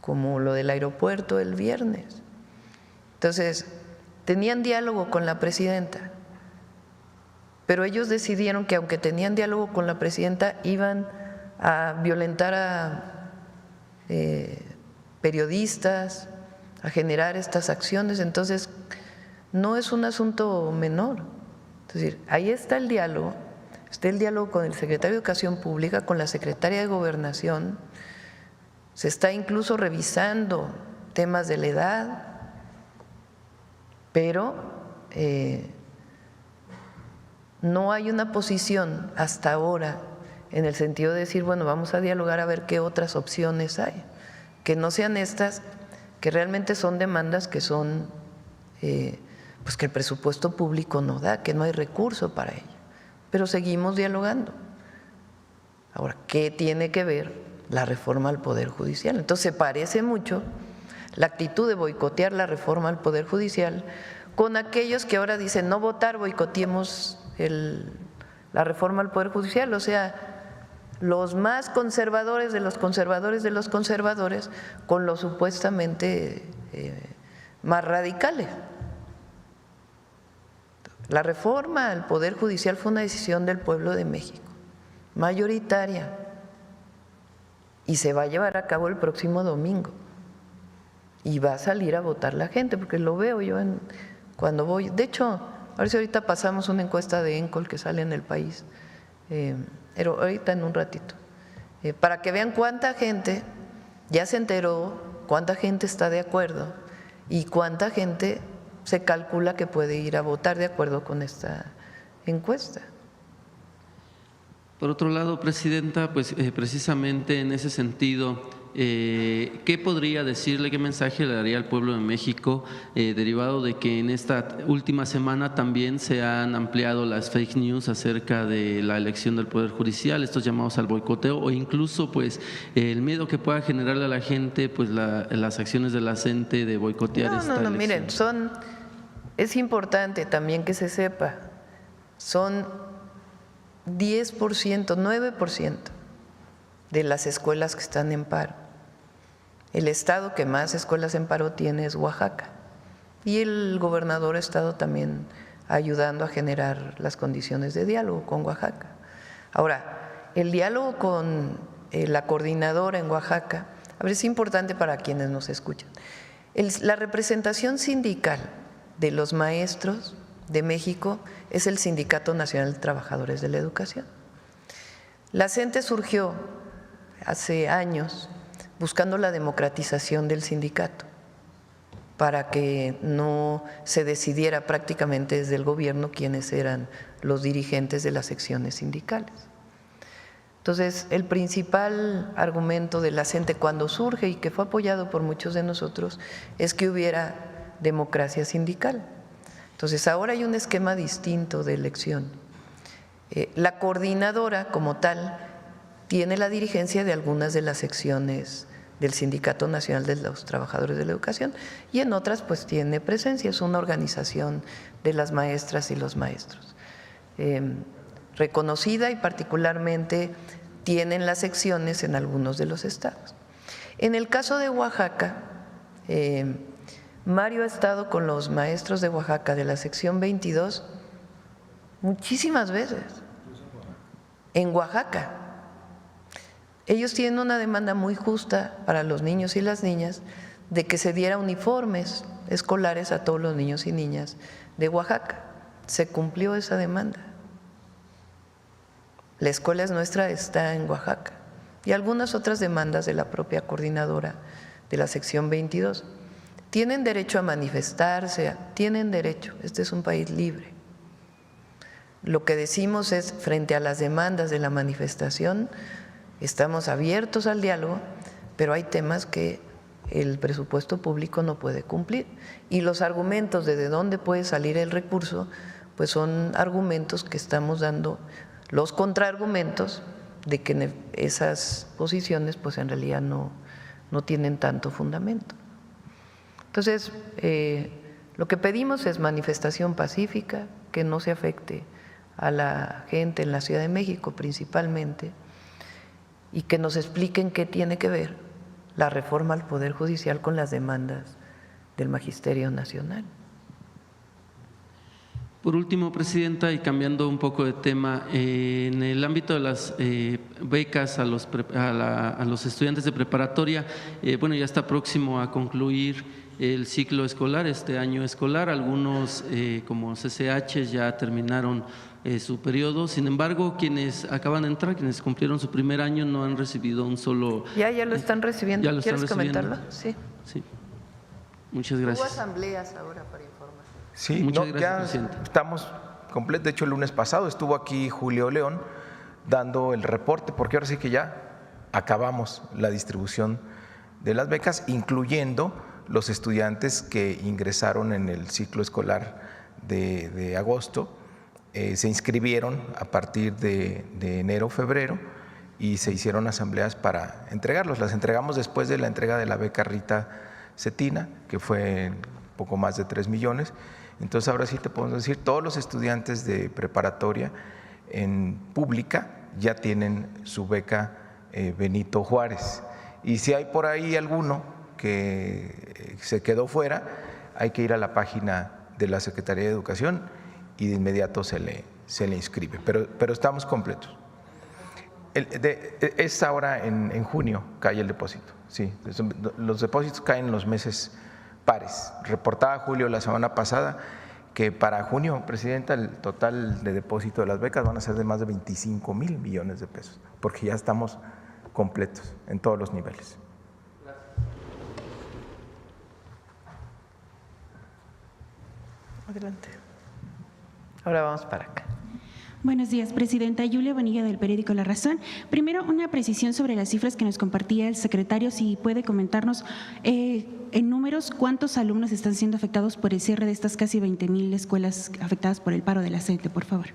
como lo del aeropuerto el viernes. Entonces, tenían diálogo con la presidenta, pero ellos decidieron que aunque tenían diálogo con la presidenta, iban a violentar a periodistas, a generar estas acciones. Entonces, no es un asunto menor. Es decir, ahí está el diálogo con el secretario de Educación Pública, con la secretaria de Gobernación, se está incluso revisando temas de la edad, pero no hay una posición hasta ahora en el sentido de decir, bueno, vamos a dialogar a ver qué otras opciones hay, que no sean estas que realmente son demandas que son, pues que el presupuesto público no da, que no hay recurso para ello, pero seguimos dialogando. Ahora, ¿qué tiene que ver la reforma al Poder Judicial? Entonces se parece mucho la actitud de boicotear la reforma al Poder Judicial con aquellos que ahora dicen no votar, boicoteemos la reforma al Poder Judicial, o sea, los más conservadores de los conservadores de los conservadores con los supuestamente más radicales. La reforma al Poder Judicial fue una decisión del pueblo de México, mayoritaria, y se va a llevar a cabo el próximo domingo. Y va a salir a votar la gente, porque lo veo yo cuando voy. De hecho, a ver si ahorita pasamos una encuesta de ENCOL que sale en El País, pero ahorita en un ratito, para que vean cuánta gente ya se enteró, cuánta gente está de acuerdo y cuánta gente se calcula que puede ir a votar de acuerdo con esta encuesta. Por otro lado, Presidenta, pues precisamente en ese sentido, ¿qué podría decirle, qué mensaje le daría al pueblo de México derivado de que en esta última semana también se han ampliado las fake news acerca de la elección del Poder Judicial, estos llamados al boicoteo o incluso pues el miedo que pueda generarle a la gente pues las acciones de la CENTE de boicotear esta elección? Miren, es importante también que se sepa, son 10%, 9% de las escuelas que están en paro. El estado que más escuelas en paro tiene es Oaxaca, y el gobernador ha estado también ayudando a generar las condiciones de diálogo con Oaxaca. Ahora, el diálogo con la coordinadora en Oaxaca, a ver, es importante para quienes nos escuchan. La representación sindical de los maestros de México es el Sindicato Nacional de Trabajadores de la Educación. La CENTE surgió hace años buscando la democratización del sindicato para que no se decidiera prácticamente desde el gobierno quiénes eran los dirigentes de las secciones sindicales. Entonces, el principal argumento de la CENTE cuando surge y que fue apoyado por muchos de nosotros es que hubiera democracia sindical. Entonces, ahora hay un esquema distinto de elección. La coordinadora como tal tiene la dirigencia de algunas de las secciones del Sindicato Nacional de los Trabajadores de la Educación y en otras pues tiene presencia, es una organización de las maestras y los maestros. Reconocida y particularmente tienen las secciones en algunos de los estados. En el caso de Oaxaca, Mario ha estado con los maestros de Oaxaca de la sección 22 muchísimas veces, en Oaxaca. Ellos tienen una demanda muy justa para los niños y las niñas de que se diera uniformes escolares a todos los niños y niñas de Oaxaca. Se cumplió esa demanda. La escuela es nuestra, está en Oaxaca. Y algunas otras demandas de la propia coordinadora de la sección 22. Tienen derecho a manifestarse, tienen derecho, este es un país libre. Lo que decimos es, frente a las demandas de la manifestación, estamos abiertos al diálogo, pero hay temas que el presupuesto público no puede cumplir. Y los argumentos de dónde puede salir el recurso, pues son argumentos que estamos dando, los contraargumentos de que esas posiciones pues en realidad no tienen tanto fundamento. Entonces, lo que pedimos es manifestación pacífica, que no se afecte a la gente en la Ciudad de México principalmente, y que nos expliquen qué tiene que ver la reforma al Poder Judicial con las demandas del Magisterio Nacional. Por último, Presidenta, y cambiando un poco de tema, en el ámbito de las becas a los estudiantes de preparatoria, bueno, ya está próximo a concluir el ciclo escolar, este año escolar. Algunos, como CCH, ya terminaron su periodo. Sin embargo, quienes acaban de entrar, quienes cumplieron su primer año, no han recibido un solo… Ya lo están recibiendo. ¿Ya lo están ¿Quieres recibiendo? comentarlo? Sí. Sí. Muchas gracias. Hubo asambleas ahora para informar. Sí, Muchas no, gracias, ya presidente. estamos completos. De hecho, el lunes pasado estuvo aquí Julio León dando el reporte, porque ahora sí que ya acabamos la distribución de las becas, incluyendo los estudiantes que ingresaron en el ciclo escolar de agosto, se inscribieron a partir de enero, febrero, y se hicieron asambleas para entregarlos. Las entregamos después de la entrega de la beca Rita Cetina, que fue poco más de 3 millones. Entonces ahora sí te podemos decir, todos los estudiantes de preparatoria en pública ya tienen su beca Benito Juárez. Y si hay por ahí alguno que se quedó fuera, hay que ir a la página de la Secretaría de Educación y de inmediato se le inscribe, pero estamos completos. Es ahora en junio cae el depósito, sí, los depósitos caen en los meses pares. Reportaba Julio la semana pasada que para junio, Presidenta, el total de depósito de las becas van a ser de más de 25,000 millones de pesos, porque ya estamos completos en todos los niveles. Adelante. Ahora vamos para acá. Buenos días, Presidenta. Yulia Bonilla, del periódico La Razón. Primero, una precisión sobre las cifras que nos compartía el secretario, si puede comentarnos en números cuántos alumnos están siendo afectados por el cierre de estas casi 20,000 escuelas afectadas por el paro de la CENTE, por favor.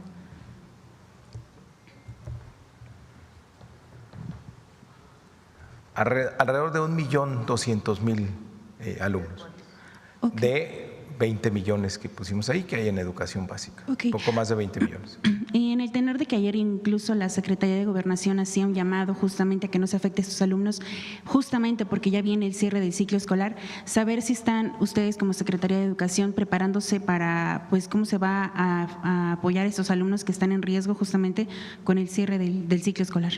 Alrededor de 1.200.000 alumnos, okay, de 20 millones que pusimos ahí, que hay en educación básica, okay, poco más de 20 millones. Y en el tenor de que ayer incluso la Secretaría de Gobernación hacía un llamado justamente a que no se afecte a sus alumnos, justamente porque ya viene el cierre del ciclo escolar, saber si están ustedes como Secretaría de Educación preparándose para, pues, cómo se va a apoyar a esos alumnos que están en riesgo justamente con el cierre del ciclo escolar.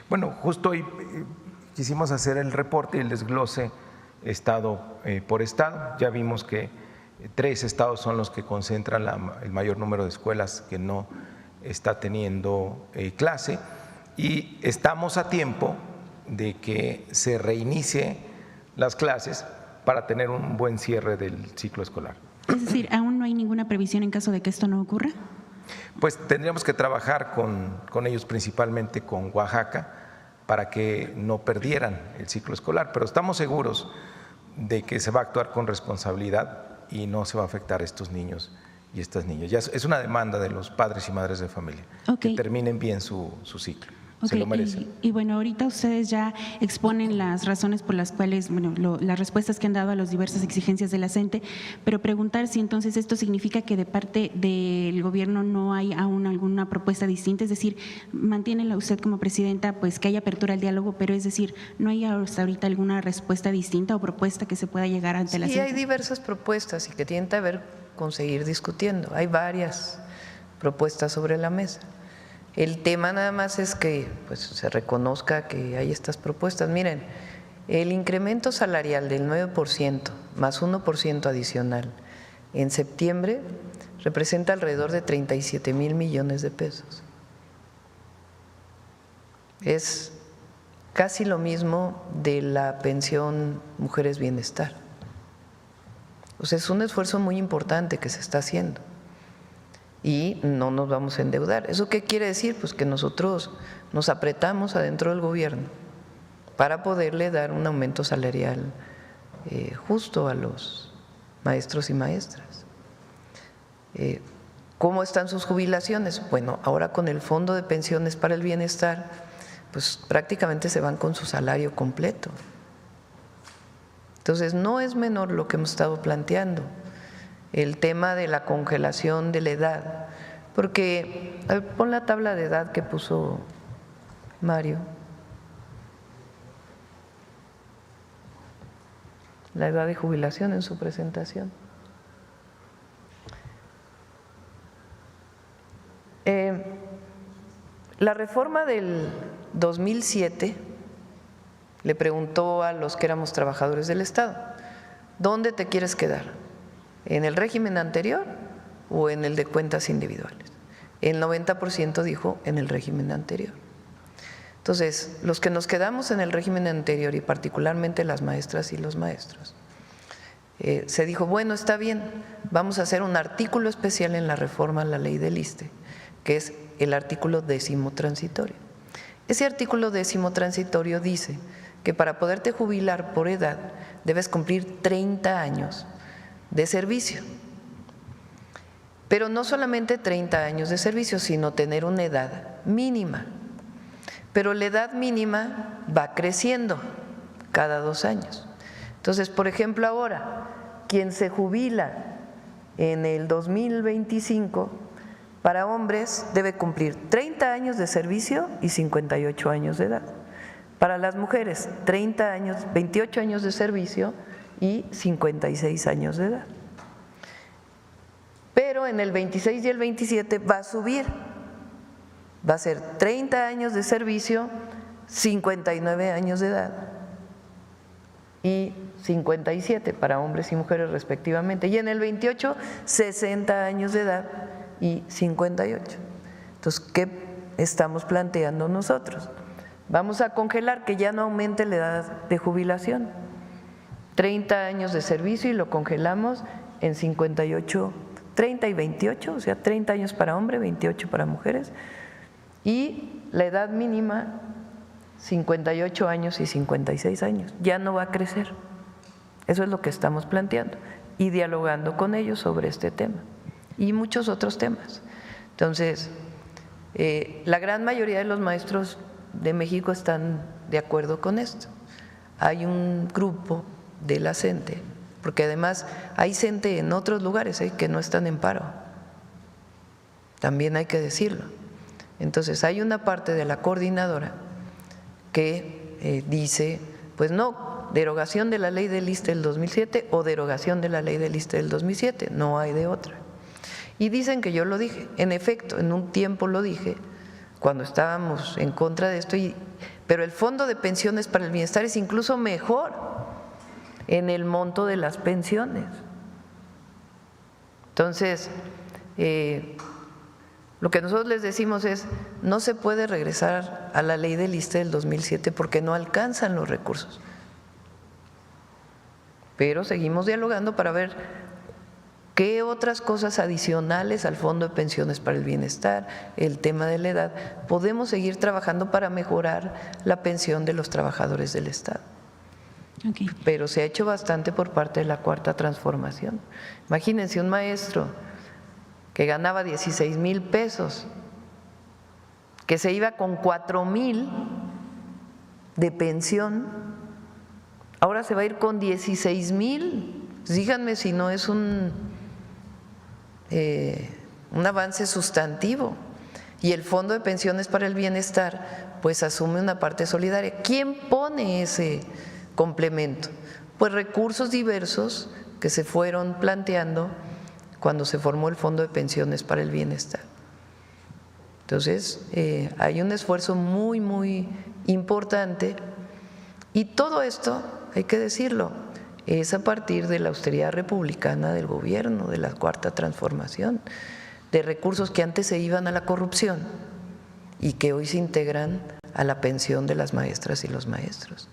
Bueno, justo hoy quisimos hacer el reporte y el desglose estado por estado. Ya vimos que 3 estados son los que concentran el mayor número de escuelas que no está teniendo clase, y estamos a tiempo de que se reinicie las clases para tener un buen cierre del ciclo escolar. Es decir, ¿aún no hay ninguna previsión en caso de que esto no ocurra? Pues tendríamos que trabajar con ellos, principalmente con Oaxaca, para que no perdieran el ciclo escolar, pero estamos seguros de que se va a actuar con responsabilidad y no se va a afectar a estos niños y estas niñas. Ya es una demanda de los padres y madres de familia, okay, que terminen bien su ciclo. Okay, se lo merecen. Y bueno, ahorita ustedes ya exponen las razones por las cuales, bueno, las respuestas que han dado a las diversas exigencias de la CENTE, pero preguntar si entonces esto significa que de parte del gobierno no hay aún alguna propuesta distinta, es decir, mantiene usted como presidenta pues que haya apertura al diálogo, pero es decir, no hay hasta ahorita alguna respuesta distinta o propuesta que se pueda llegar ante la CENTE. Sí, hay diversas propuestas y que tienen que ver con seguir discutiendo. Hay varias propuestas sobre la mesa. El tema nada más es que pues, se reconozca que hay estas propuestas. Miren, el incremento salarial del 9% más 1% adicional en septiembre representa alrededor de 37,000 millones de pesos. Es casi lo mismo de la pensión Mujeres Bienestar. O sea, es un esfuerzo muy importante que se está haciendo. Y no nos vamos a endeudar. ¿Eso qué quiere decir? Pues que nosotros nos apretamos adentro del gobierno para poderle dar un aumento salarial justo a los maestros y maestras. ¿Cómo están sus jubilaciones? Bueno, ahora con el Fondo de Pensiones para el Bienestar, pues prácticamente se van con su salario completo. Entonces, no es menor lo que hemos estado planteando. El tema de la congelación de la edad, porque pon la tabla de edad que puso Mario, la edad de jubilación en su presentación. La reforma del 2007 le preguntó a los que éramos trabajadores del Estado, ¿dónde te quieres quedar? ¿En el régimen anterior o en el de cuentas individuales? El 90% dijo en el régimen anterior. Entonces, los que nos quedamos en el régimen anterior y particularmente las maestras y los maestros, se dijo, bueno, está bien, vamos a hacer un artículo especial en la reforma a la ley del ISSSTE, que es el artículo 10º transitorio. Ese artículo 10º transitorio dice que para poderte jubilar por edad debes cumplir 30 años de servicio. Pero no solamente 30 años de servicio, sino tener una edad mínima. Pero la edad mínima va creciendo cada 2 años. Entonces, por ejemplo, ahora, quien se jubila en el 2025, para hombres debe cumplir 30 años de servicio y 58 años de edad. Para las mujeres, 30 años, 28 años de servicio y 56 años de edad. Pero en el 26 y el 27 va a subir. Va a ser 30 años de servicio, 59 años de edad y 57 para hombres y mujeres respectivamente. Y en el 28, 60 años de edad y 58. Entonces, ¿qué estamos planteando nosotros? Vamos a congelar que ya no aumente la edad de jubilación. 30 años de servicio y lo congelamos en 58, 30 y 28, o sea, 30 años para hombres, 28 para mujeres. Y la edad mínima, 58 años y 56 años. Ya no va a crecer. Eso es lo que estamos planteando y dialogando con ellos sobre este tema y muchos otros temas. Entonces, la gran mayoría de los maestros de México están de acuerdo con esto. Hay un grupo de la CENTE, porque además hay CENTE en otros lugares que no están en paro, también hay que decirlo. Entonces, hay una parte de la coordinadora que dice, pues no, derogación de la ley del ISSSTE del 2007 o derogación de la ley del ISSSTE del 2007, no hay de otra. Y dicen que yo lo dije, en efecto, en un tiempo lo dije, cuando estábamos en contra de esto, pero el Fondo de Pensiones para el Bienestar es incluso mejor en el monto de las pensiones. Entonces, lo que nosotros les decimos es, no se puede regresar a la ley del ISSSTE del 2007 porque no alcanzan los recursos. Pero seguimos dialogando para ver qué otras cosas adicionales al Fondo de Pensiones para el Bienestar, el tema de la edad, podemos seguir trabajando para mejorar la pensión de los trabajadores del Estado. Okay. Pero se ha hecho bastante por parte de la Cuarta Transformación. Imagínense un maestro que ganaba 16,000 pesos, que se iba con 4,000 de pensión, ahora se va a ir con 16,000. Díganme si no es un avance sustantivo. Y el Fondo de Pensiones para el Bienestar pues asume una parte solidaria. ¿Quién pone ese complemento? Pues recursos diversos que se fueron planteando cuando se formó el Fondo de Pensiones para el Bienestar. Entonces, hay un esfuerzo muy, muy importante y todo esto, hay que decirlo, es a partir de la austeridad republicana del gobierno, de la Cuarta Transformación, de recursos que antes se iban a la corrupción y que hoy se integran a la pensión de las maestras y los maestros.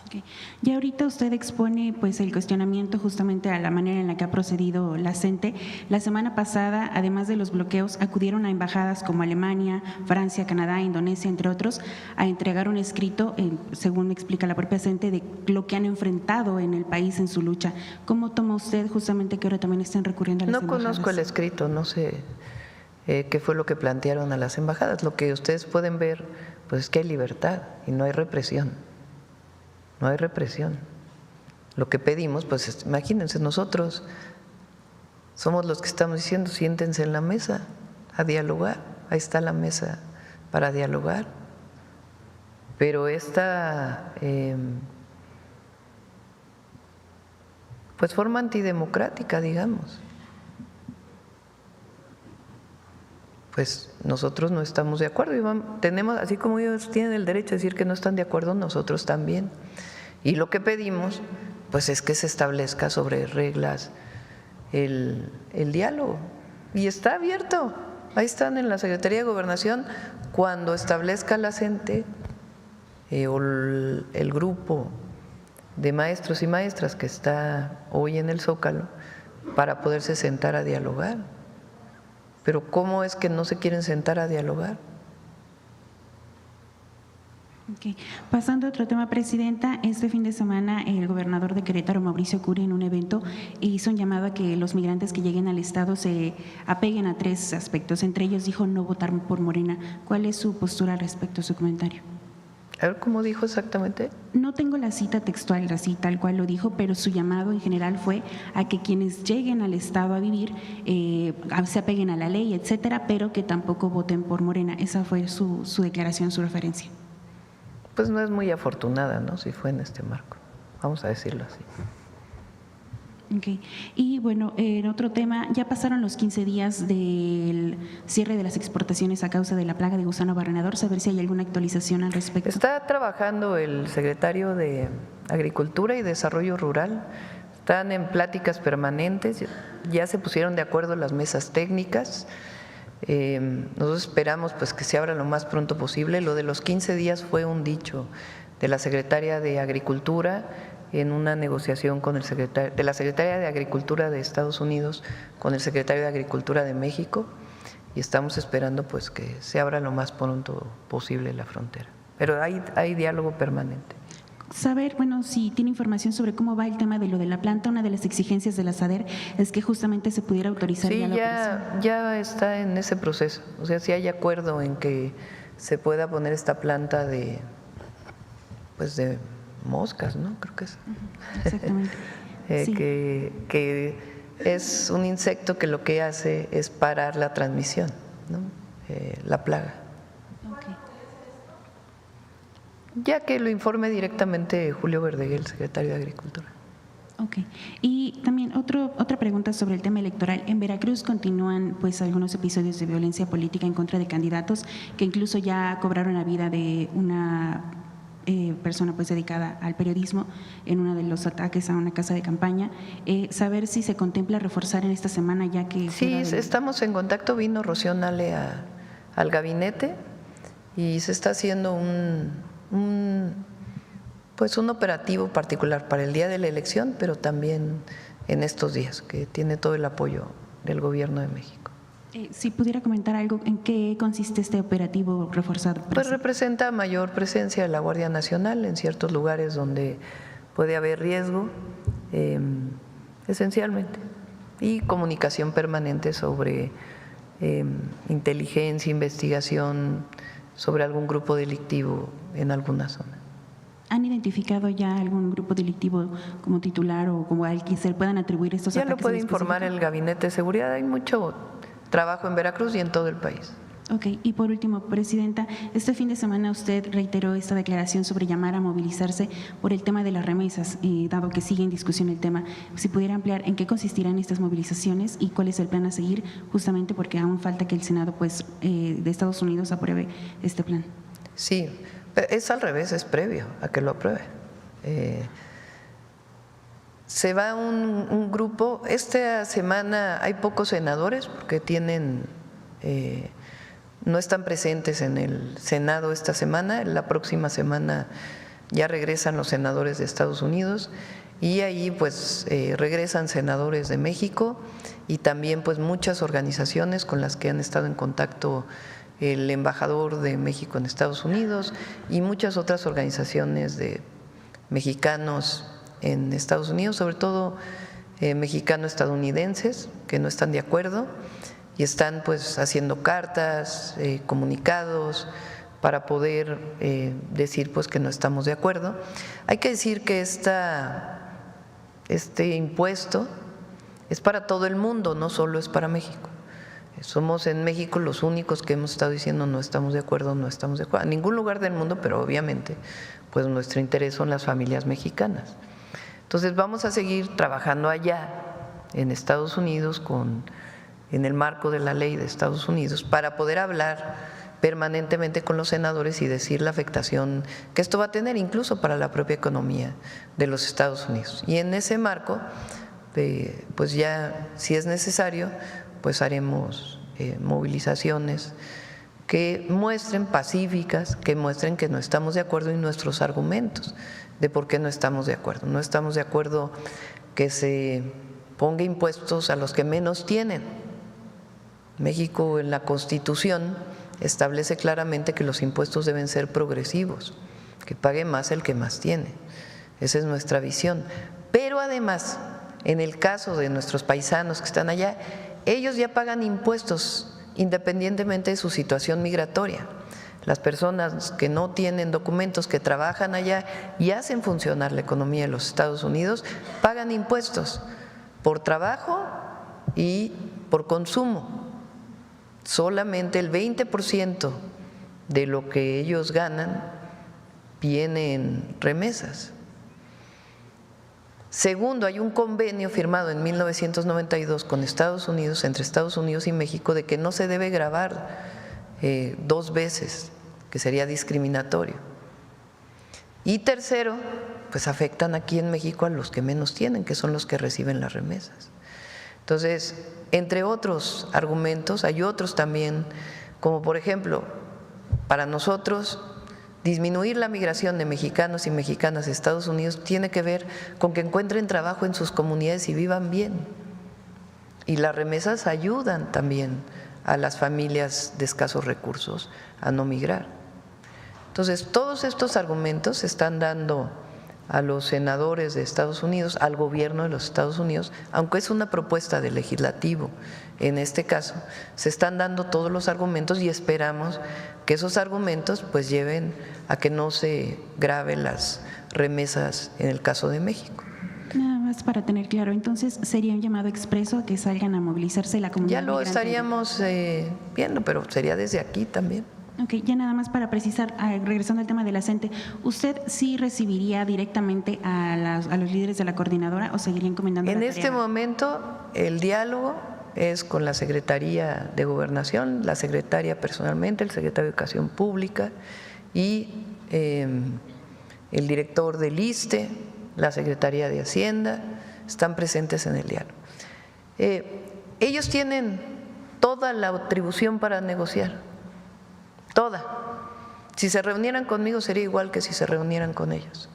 Okay. Ya ahorita usted expone pues el cuestionamiento justamente a la manera en la que ha procedido la CENTE. La semana pasada, además de los bloqueos, acudieron a embajadas como Alemania, Francia, Canadá, Indonesia, entre otros, a entregar un escrito, según explica la propia CENTE, de lo que han enfrentado en el país en su lucha. ¿Cómo toma usted justamente que ahora también estén recurriendo a las embajadas? No conozco el escrito, no sé qué fue lo que plantearon a las embajadas. Lo que ustedes pueden ver pues es que hay libertad y no hay represión. No hay represión. Lo que pedimos, pues imagínense, nosotros somos los que estamos diciendo, siéntense en la mesa a dialogar. Ahí está la mesa para dialogar. Pero esta pues forma antidemocrática, digamos, pues nosotros no estamos de acuerdo y tenemos, así como ellos tienen el derecho a decir que no están de acuerdo, nosotros también. Y lo que pedimos pues es que se establezca sobre reglas el diálogo y está abierto. Ahí están en la Secretaría de Gobernación cuando establezca la CENTE o el grupo de maestros y maestras que está hoy en el Zócalo para poderse sentar a dialogar. Pero ¿cómo es que no se quieren sentar a dialogar? Ok. Pasando a otro tema, Presidenta, este fin de semana el gobernador de Querétaro, Mauricio Curi, en un evento hizo un llamado a que los migrantes que lleguen al Estado se apeguen a 3 aspectos. Entre ellos dijo no votar por Morena. ¿Cuál es su postura respecto a su comentario? A ver, ¿cómo dijo exactamente? No tengo la cita textual, así tal cual lo dijo, pero su llamado en general fue a que quienes lleguen al Estado a vivir se apeguen a la ley, etcétera, pero que tampoco voten por Morena. Esa fue su declaración, su referencia. Pues no es muy afortunada, ¿no? Si fue en este marco, vamos a decirlo así. Okay. Y bueno, en otro tema, ya pasaron los 15 días del cierre de las exportaciones a causa de la plaga de gusano barrenador. Saber si hay alguna actualización al respecto. Está trabajando el secretario de Agricultura y Desarrollo Rural. Están en pláticas permanentes, ya se pusieron de acuerdo las mesas técnicas. Nosotros esperamos pues que se abra lo más pronto posible. Lo de los 15 días fue un dicho de la secretaria de Agricultura en una negociación con el secretario de la Secretaría de Agricultura de Estados Unidos con el secretario de Agricultura de México, y estamos esperando pues que se abra lo más pronto posible la frontera. Pero hay diálogo permanente. Saber, bueno, si tiene información sobre cómo va el tema de lo de la planta. Una de las exigencias de la SADER es que justamente se pudiera autorizar Sí, ya la operación. ya está en ese proceso. O sea, si hay acuerdo en que se pueda poner esta planta de moscas, ¿no? Creo que es. Exactamente. Sí. Que es un insecto que lo que hace es parar la transmisión, ¿no? La plaga. Okay. Ya que lo informe directamente Julio Verdeguer, el secretario de Agricultura. Ok. Y también otra pregunta sobre el tema electoral. En Veracruz continúan pues algunos episodios de violencia política en contra de candidatos que incluso ya cobraron la vida de una persona pues dedicada al periodismo en uno de los ataques a una casa de campaña. Saber si se contempla reforzar en esta semana ya que… Sí, estamos en contacto. Vino Rocío Nale al gabinete y se está haciendo un operativo particular para el día de la elección, pero también en estos días, que tiene todo el apoyo del Gobierno de México. Si pudiera comentar algo, ¿en qué consiste este operativo reforzado? Pues representa mayor presencia de la Guardia Nacional en ciertos lugares donde puede haber riesgo, esencialmente, y comunicación permanente sobre inteligencia, investigación sobre algún grupo delictivo en alguna zona. ¿Han identificado ya algún grupo delictivo como titular o como al que se puedan atribuir estos ataques? Ya lo puede informar el Gabinete de Seguridad. Hay mucho trabajo en Veracruz y en todo el país. Ok, y por último, Presidenta, este fin de semana usted reiteró esta declaración sobre llamar a movilizarse por el tema de las remesas, dado que sigue en discusión el tema. Si pudiera ampliar en qué consistirán estas movilizaciones y cuál es el plan a seguir, justamente porque aún falta que el Senado de Estados Unidos apruebe este plan. Sí, es al revés, es previo a que lo apruebe. Se va un grupo. Esta semana hay pocos senadores porque no están presentes en el Senado esta semana. La próxima semana ya regresan los senadores de Estados Unidos y ahí pues regresan senadores de México y también pues muchas organizaciones con las que han estado en contacto el embajador de México en Estados Unidos y muchas otras organizaciones de mexicanos en Estados Unidos, sobre todo mexicano-estadounidenses que no están de acuerdo y están pues haciendo cartas, comunicados para poder decir pues que no estamos de acuerdo. Hay que decir que este impuesto es para todo el mundo, no solo es para México. Somos en México los únicos que hemos estado diciendo no estamos de acuerdo, no estamos de acuerdo. En ningún lugar del mundo, pero obviamente pues nuestro interés son las familias mexicanas. Entonces vamos a seguir trabajando allá en Estados Unidos en el marco de la ley de Estados Unidos para poder hablar permanentemente con los senadores y decir la afectación que esto va a tener incluso para la propia economía de los Estados Unidos. Y en ese marco, pues ya si es necesario, pues haremos movilizaciones que muestren pacíficas, que muestren que no estamos de acuerdo en nuestros argumentos de por qué no estamos de acuerdo. No estamos de acuerdo que se ponga impuestos a los que menos tienen. México en la Constitución establece claramente que los impuestos deben ser progresivos que pague más el que más tiene. Esa es nuestra visión. Pero además, en el caso de nuestros paisanos que están allá, ellos ya pagan impuestos independientemente de su situación migratoria. Las personas que no tienen documentos, que trabajan allá y hacen funcionar la economía de los Estados Unidos, pagan impuestos por trabajo y por consumo. Solamente el 20% de lo que ellos ganan viene en remesas. Segundo, hay un convenio firmado en 1992 con Estados Unidos, entre Estados Unidos y México, de que no se debe gravar 2 veces, que sería discriminatorio. Y tercero, pues afectan aquí en México a los que menos tienen, que son los que reciben las remesas. Entonces, entre otros argumentos, hay otros también, como por ejemplo, para nosotros, disminuir la migración de mexicanos y mexicanas a Estados Unidos tiene que ver con que encuentren trabajo en sus comunidades y vivan bien. Y las remesas ayudan también a las familias de escasos recursos a no migrar. Entonces, todos estos argumentos se están dando a los senadores de Estados Unidos, al gobierno de los Estados Unidos, aunque es una propuesta del legislativo. En este caso, se están dando todos los argumentos y esperamos que esos argumentos pues lleven a que no se graven las remesas en el caso de México. Nada más para tener claro, entonces sería un llamado expreso a que salgan a movilizarse la comunidad Ya lo migrante. estaríamos viendo, pero sería desde aquí también. Ok, ya nada más para precisar, regresando al tema de la CENTE, ¿usted sí recibiría directamente a los líderes de la coordinadora o seguiría encomendando En la este tarea? momento el diálogo es con la Secretaría de Gobernación, la secretaria personalmente, el secretario de Educación Pública y el director del ISSSTE, la Secretaría de Hacienda, están presentes en el diálogo. Ellos tienen toda la atribución para negociar, toda. Si se reunieran conmigo sería igual que si se reunieran con ellos.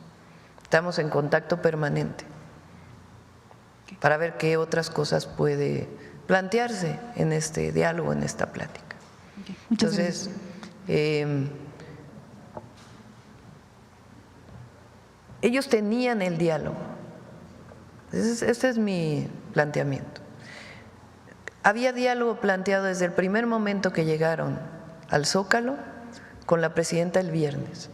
Estamos en contacto permanente para ver qué otras cosas puede plantearse en este diálogo, en esta plática. Okay, muchas Entonces, ellos tenían el diálogo. Este es mi planteamiento. Había diálogo planteado desde el primer momento que llegaron al Zócalo con la presidenta el viernes.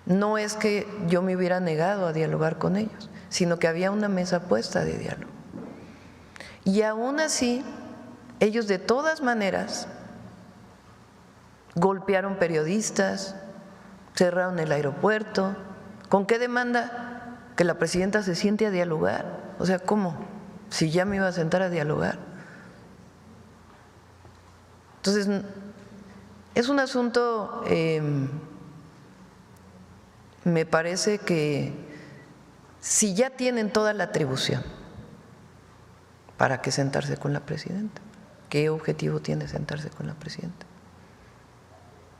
No es que yo me hubiera negado a dialogar con ellos, sino que había una mesa puesta de diálogo. Y aún así, ellos de todas maneras golpearon periodistas, cerraron el aeropuerto. ¿Con qué demanda? Que la presidenta se siente a dialogar. O sea, ¿cómo? Si ya me iba a sentar a dialogar. Entonces, es un asunto, me parece que si ya tienen toda la atribución, ¿para qué sentarse con la presidenta? ¿Qué objetivo tiene sentarse con la presidenta?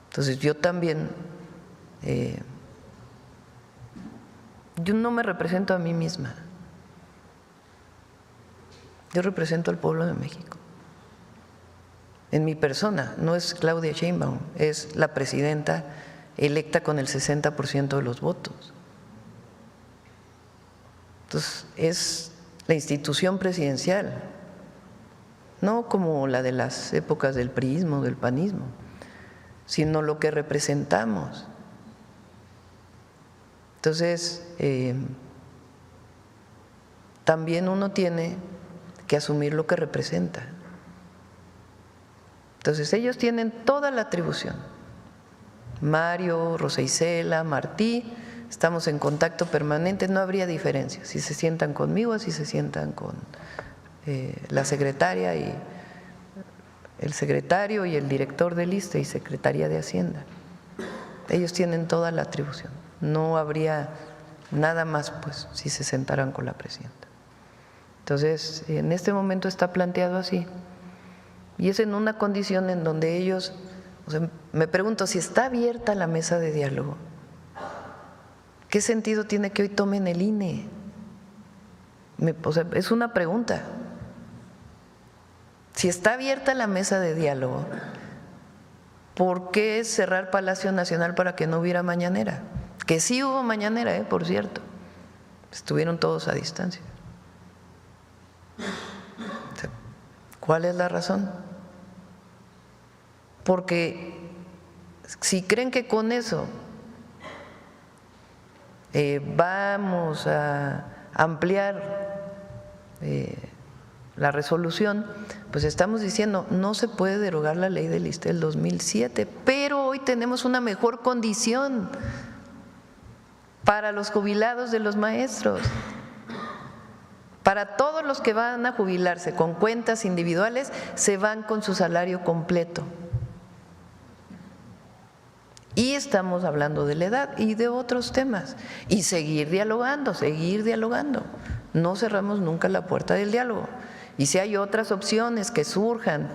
Entonces yo también, yo no me represento a mí misma, yo represento al pueblo de México. En mi persona, no es Claudia Sheinbaum, es la presidenta electa con el 60% de los votos. Entonces, es la institución presidencial, no como la de las épocas del priismo, del panismo, sino lo que representamos. Entonces, también uno tiene que asumir lo que representa. Entonces, ellos tienen toda la atribución. Mario, Rosa Isela, Martí, estamos en contacto permanente, no habría diferencia si se sientan conmigo o si se sientan con la secretaria y el secretario y el director del ISSSTE y Secretaría de Hacienda. Ellos tienen toda la atribución, no habría nada más pues si se sentaran con la presidenta. Entonces, en este momento está planteado así. Y es en una condición en donde ellos, o sea, me pregunto si está abierta la mesa de diálogo, ¿qué sentido tiene que hoy tomen el INE? O sea, es una pregunta. Si está abierta la mesa de diálogo, ¿por qué cerrar Palacio Nacional para que no hubiera mañanera? Que sí hubo mañanera, por cierto. Estuvieron todos a distancia. ¿Cuál es la razón? Porque si creen que con eso vamos a ampliar la resolución, pues estamos diciendo no se puede derogar la ley del ISSSTE del 2007, pero hoy tenemos una mejor condición para los jubilados de los maestros, para todos los que van a jubilarse con cuentas individuales, se van con su salario completo. Y estamos hablando de la edad y de otros temas. Y seguir dialogando, seguir dialogando. No cerramos nunca la puerta del diálogo. Y si hay otras opciones que surjan,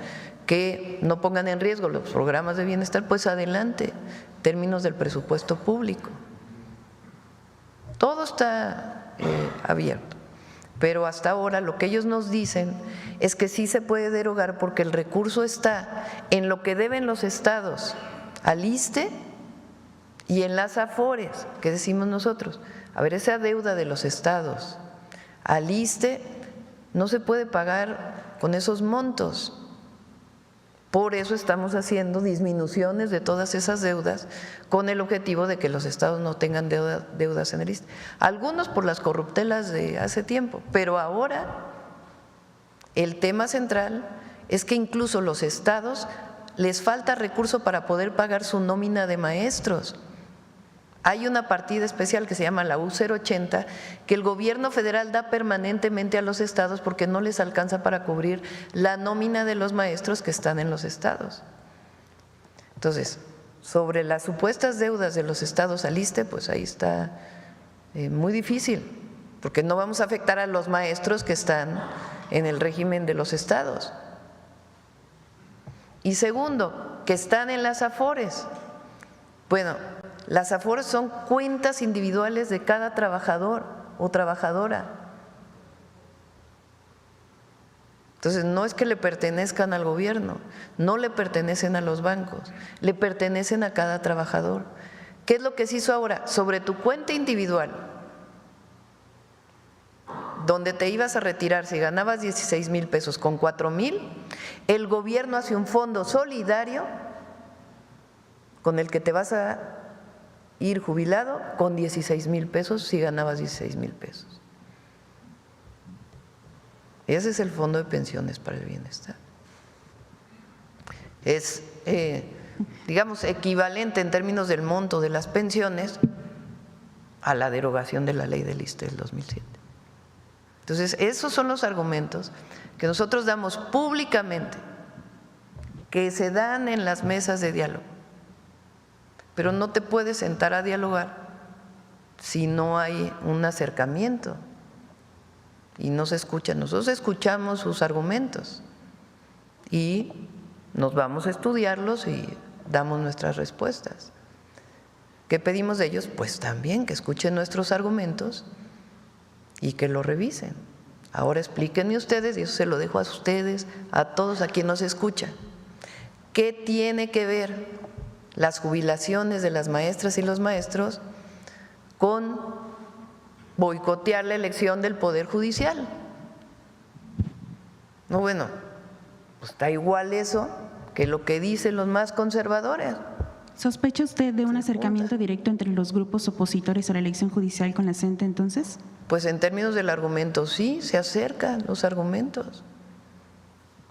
que no pongan en riesgo los programas de bienestar, pues adelante, en términos del presupuesto público. Todo está abierto. Pero hasta ahora lo que ellos nos dicen es que sí se puede derogar porque el recurso está en lo que deben los estados al ISSSTE y en las AFORES, que decimos nosotros. A ver, esa deuda de los estados al ISSSTE no se puede pagar con esos montos. Por eso estamos haciendo disminuciones de todas esas deudas con el objetivo de que los estados no tengan deudas en el ISSSTE. Algunos por las corruptelas de hace tiempo, pero ahora el tema central es que incluso los estados les falta recurso para poder pagar su nómina de maestros. Hay una partida especial que se llama la U080 que el gobierno federal da permanentemente a los estados porque no les alcanza para cubrir la nómina de los maestros que están en los estados. Entonces, sobre las supuestas deudas de los estados al ISSSTE, pues ahí está muy difícil, porque no vamos a afectar a los maestros que están en el régimen de los estados. Y segundo, que están en las AFORES. Bueno, las AFORES son cuentas individuales de cada trabajador o trabajadora. Entonces, no es que le pertenezcan al gobierno, no le pertenecen a los bancos, le pertenecen a cada trabajador. ¿Qué es lo que se hizo ahora? Sobre tu cuenta individual, donde te ibas a retirar si ganabas 16,000 pesos con 4,000, el gobierno hace un fondo solidario con el que te vas a ir jubilado con 16,000 pesos si ganabas 16,000 pesos. Ese es el fondo de pensiones para el bienestar. Es, digamos, equivalente en términos del monto de las pensiones a la derogación de la ley del ISSSTE del 2007. Entonces, esos son los argumentos que nosotros damos públicamente, que se dan en las mesas de diálogo. Pero no te puedes sentar a dialogar si no hay un acercamiento y no se escuchan. Nosotros escuchamos sus argumentos y nos vamos a estudiarlos y damos nuestras respuestas. ¿Qué pedimos de ellos? Pues también que escuchen nuestros argumentos y que lo revisen. Ahora explíquenme ustedes, y eso se lo dejo a ustedes, a todos a quien nos escucha. ¿Qué tiene que ver las jubilaciones de las maestras y los maestros con boicotear la elección del Poder Judicial? No, bueno, pues está igual eso que lo que dicen los más conservadores. ¿Sospecha usted de un acercamiento directo entre los grupos opositores a la elección judicial con la CENTE entonces? Pues en términos del argumento sí, se acercan los argumentos.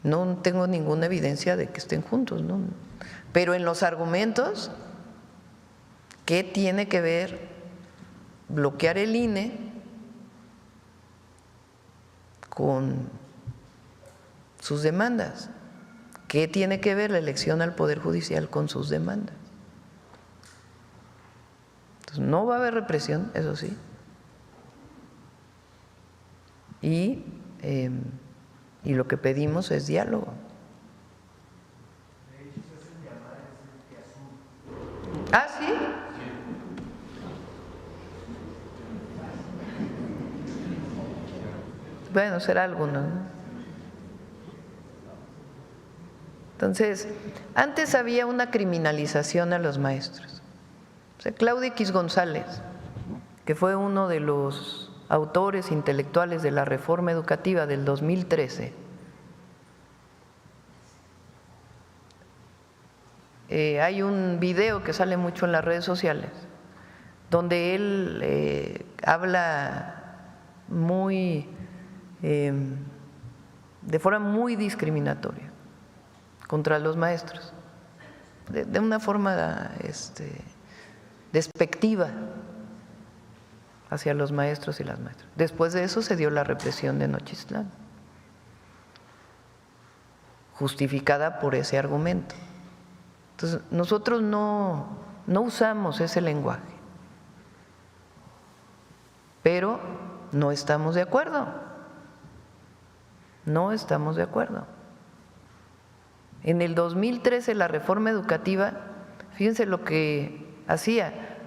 No tengo ninguna evidencia de que estén juntos, ¿no? Pero en los argumentos, ¿qué tiene que ver bloquear el INE con sus demandas? ¿Qué tiene que ver la elección al Poder Judicial con sus demandas? Entonces, no va a haber represión, eso sí. Y lo que pedimos es diálogo. ¿Ah, sí? Bueno, será alguno, ¿no? Entonces, antes había una criminalización a los maestros. O sea, Claudio X González, que fue uno de los autores intelectuales de la reforma educativa del 2013, hay un video que sale mucho en las redes sociales donde él habla de forma muy discriminatoria contra los maestros, de una forma despectiva hacia los maestros y las maestras. Después de eso se dio la represión de Nochistlán, justificada por ese argumento. Entonces, nosotros no usamos ese lenguaje, pero no estamos de acuerdo. No estamos de acuerdo. En el 2013 la reforma educativa, fíjense lo que hacía.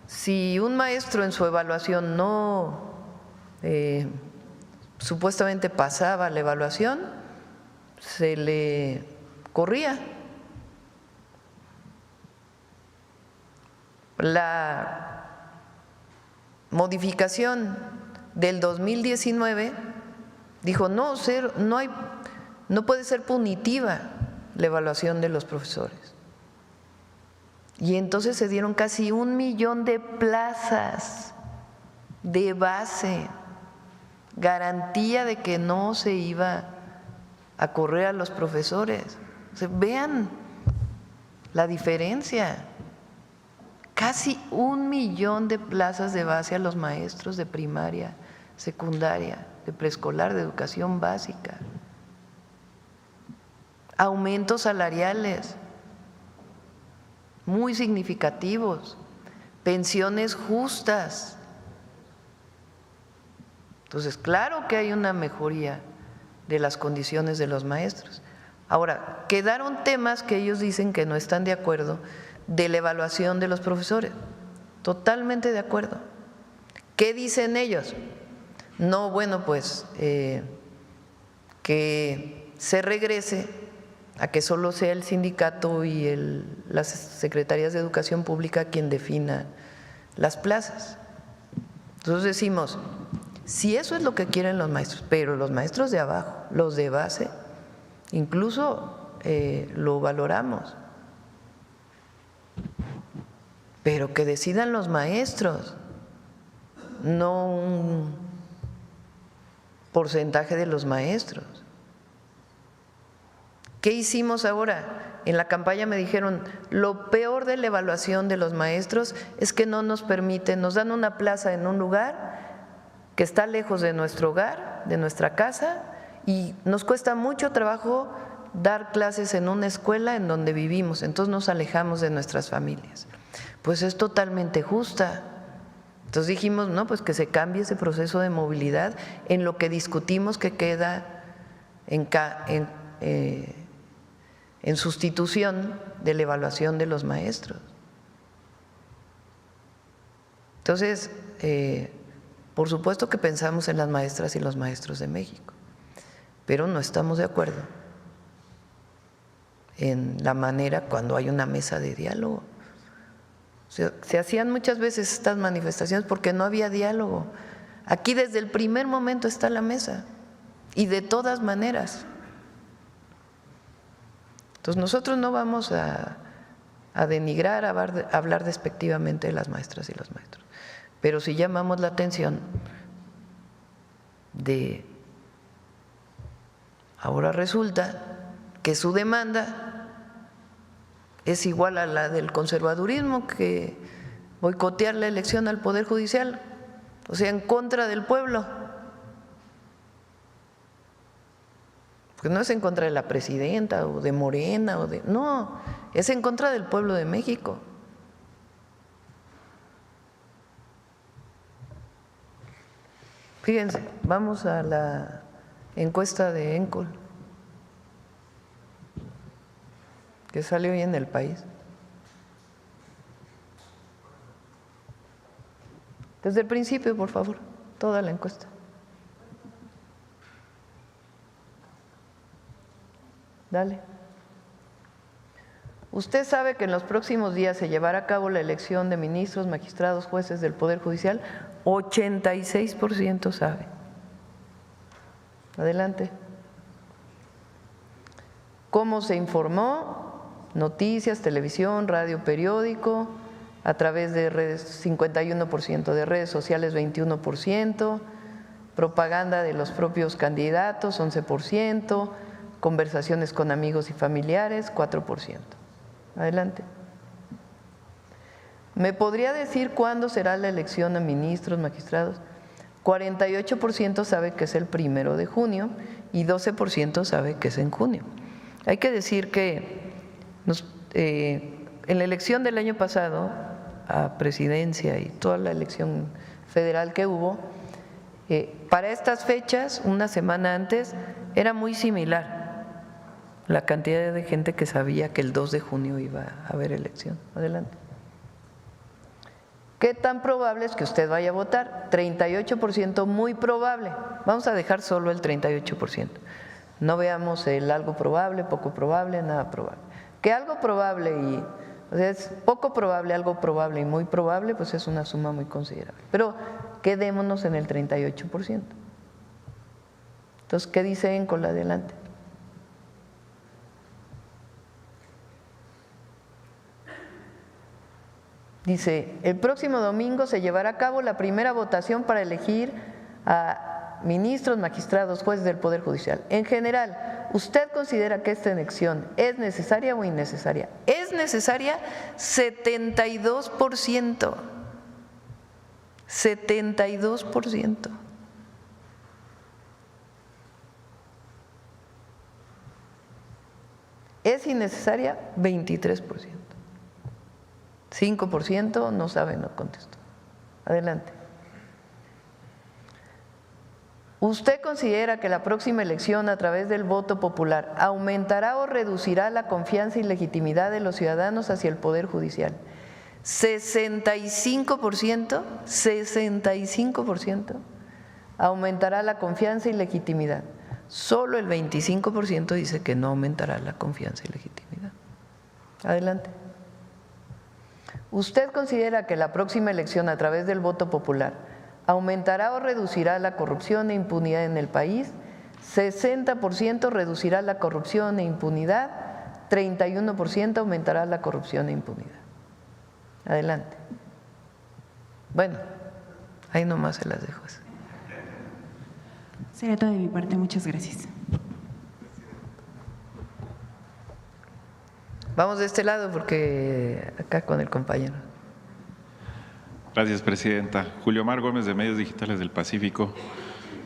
Si un maestro en su evaluación no supuestamente pasaba la evaluación, se le corría. La modificación del 2019 dijo no puede ser punitiva la evaluación de los profesores. Y entonces se dieron casi 1 millón de plazas de base, garantía de que no se iba a correr a los profesores. O sea, vean la diferencia. Casi 1 millón de plazas de base a los maestros de primaria, secundaria, de preescolar, de educación básica. Aumentos salariales muy significativos, pensiones justas. Entonces, claro que hay una mejoría de las condiciones de los maestros. Ahora, quedaron temas que ellos dicen que no están de acuerdo de la evaluación de los profesores. Totalmente de acuerdo. ¿Qué dicen ellos? No, bueno, pues que se regrese a que solo sea el sindicato y las secretarías de educación pública quien defina las plazas. Entonces decimos, si eso es lo que quieren los maestros, pero los maestros de abajo, los de base, incluso lo valoramos, pero que decidan los maestros, no un porcentaje de los maestros. ¿Qué hicimos ahora? En la campaña me dijeron, lo peor de la evaluación de los maestros es que no nos permiten, nos dan una plaza en un lugar que está lejos de nuestro hogar, de nuestra casa, y nos cuesta mucho trabajo dar clases en una escuela en donde vivimos, entonces nos alejamos de nuestras familias. Pues es totalmente justa. Entonces dijimos, no, pues que se cambie ese proceso de movilidad en lo que discutimos que queda en sustitución de la evaluación de los maestros. Entonces, por supuesto que pensamos en las maestras y los maestros de México, pero no estamos de acuerdo en la manera cuando hay una mesa de diálogo. Se hacían muchas veces estas manifestaciones porque no había diálogo. Aquí desde el primer momento está la mesa y de todas maneras. Entonces nosotros no vamos a denigrar, a hablar despectivamente de las maestras y los maestros, pero sí llamamos la atención de ahora resulta que su demanda es igual a la del conservadurismo, que boicotear la elección al Poder Judicial, o sea, en contra del pueblo. Porque no es en contra de la presidenta o de Morena, no, es en contra del pueblo de México. Fíjense, vamos a la encuesta de ENCOL, que salió hoy en El País. Desde el principio, por favor, toda la encuesta. Dale. ¿Usted sabe que en los próximos días se llevará a cabo la elección de ministros, magistrados, jueces del Poder Judicial? 86% sabe. Adelante. ¿Cómo se informó? Noticias, televisión, radio, periódico, a través de redes, 51%, de redes sociales 21%, propaganda de los propios candidatos 11%, conversaciones con amigos y familiares 4%. Adelante. ¿Me podría decir cuándo será la elección a ministros, magistrados? 48% sabe que es el 1 de junio y 12% sabe que es en junio. Hay que decir que en la elección del año pasado a presidencia y toda la elección federal que hubo, para estas fechas, una semana antes, era muy similar la cantidad de gente que sabía que el 2 de junio iba a haber elección. Adelante. ¿Qué tan probable es que usted vaya a votar? 38%, muy probable. Vamos a dejar solo el 38%. No veamos el algo probable, poco probable, nada probable. Que algo probable y, o sea, es poco probable, algo probable y muy probable, pues es una suma muy considerable. Pero quedémonos en el 38%. Entonces, ¿qué dice ENCOL? Adelante. Dice, el próximo domingo se llevará a cabo la primera votación para elegir a ministros, magistrados, jueces del Poder Judicial. En general, ¿usted considera que esta elección es necesaria o innecesaria? Es necesaria 72%. 72%. Es innecesaria 23%. 5% no sabe, no contestó. Adelante. ¿Usted considera que la próxima elección a través del voto popular aumentará o reducirá la confianza y legitimidad de los ciudadanos hacia el Poder Judicial? 65% aumentará la confianza y legitimidad. Solo el 25% dice que no aumentará la confianza y legitimidad. Adelante. ¿Usted considera que la próxima elección a través del voto popular aumentará o reducirá la corrupción e impunidad en el país? 60% reducirá la corrupción e impunidad, 31% aumentará la corrupción e impunidad. Adelante. Bueno, ahí nomás se las dejo. Será todo de mi parte, muchas gracias. Vamos de este lado porque acá con el compañero. Gracias, Presidenta. Julio Omar Gómez, de Medios Digitales del Pacífico.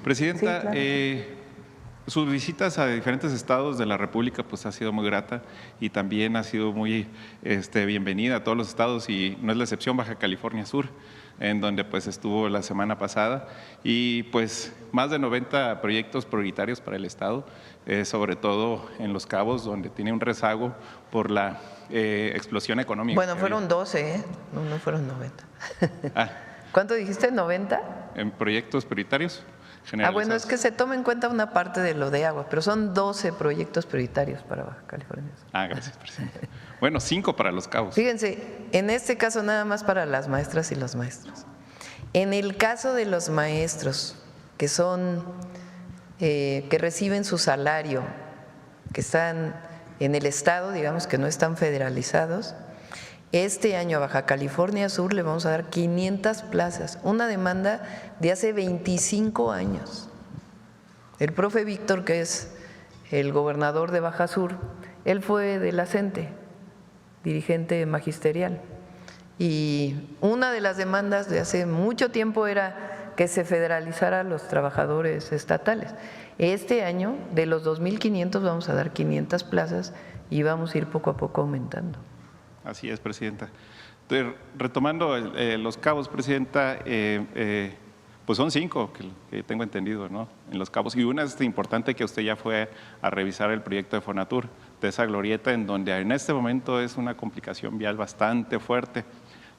Presidenta, sí, claro. Sus visitas a diferentes estados de la República pues ha sido muy grata y también ha sido muy bienvenida a todos los estados y no es la excepción Baja California Sur, en donde pues estuvo la semana pasada y pues más de 90 proyectos prioritarios para el estado, sobre todo en Los Cabos, donde tiene un rezago por la explosión económica. Bueno, fueron 12, no fueron 90. ¿Cuánto dijiste? ¿90? En proyectos prioritarios. Bueno, es que se toma en cuenta una parte de lo de agua, pero son 12 proyectos prioritarios para Baja California. Gracias, presidente. Bueno, 5 para Los Cabos. Fíjense, en este caso nada más para las maestras y los maestros. En el caso de los maestros que son, que reciben su salario, que están en el estado, digamos que no están federalizados, este año a Baja California Sur le vamos a dar 500 plazas, una demanda de hace 25 años. El profe Víctor, que es el gobernador de Baja Sur, él fue de la CENTE, dirigente magisterial, y una de las demandas de hace mucho tiempo era que se federalizara a los trabajadores estatales. Este año, de los 2.500 vamos a dar 500 plazas y vamos a ir poco a poco aumentando. Así es, Presidenta. Retomando Los Cabos, Presidenta, pues son 5 que tengo entendido, ¿no? En Los Cabos. Y una es importante que usted ya fue a revisar el proyecto de Fonatur, de esa glorieta en donde en este momento es una complicación vial bastante fuerte.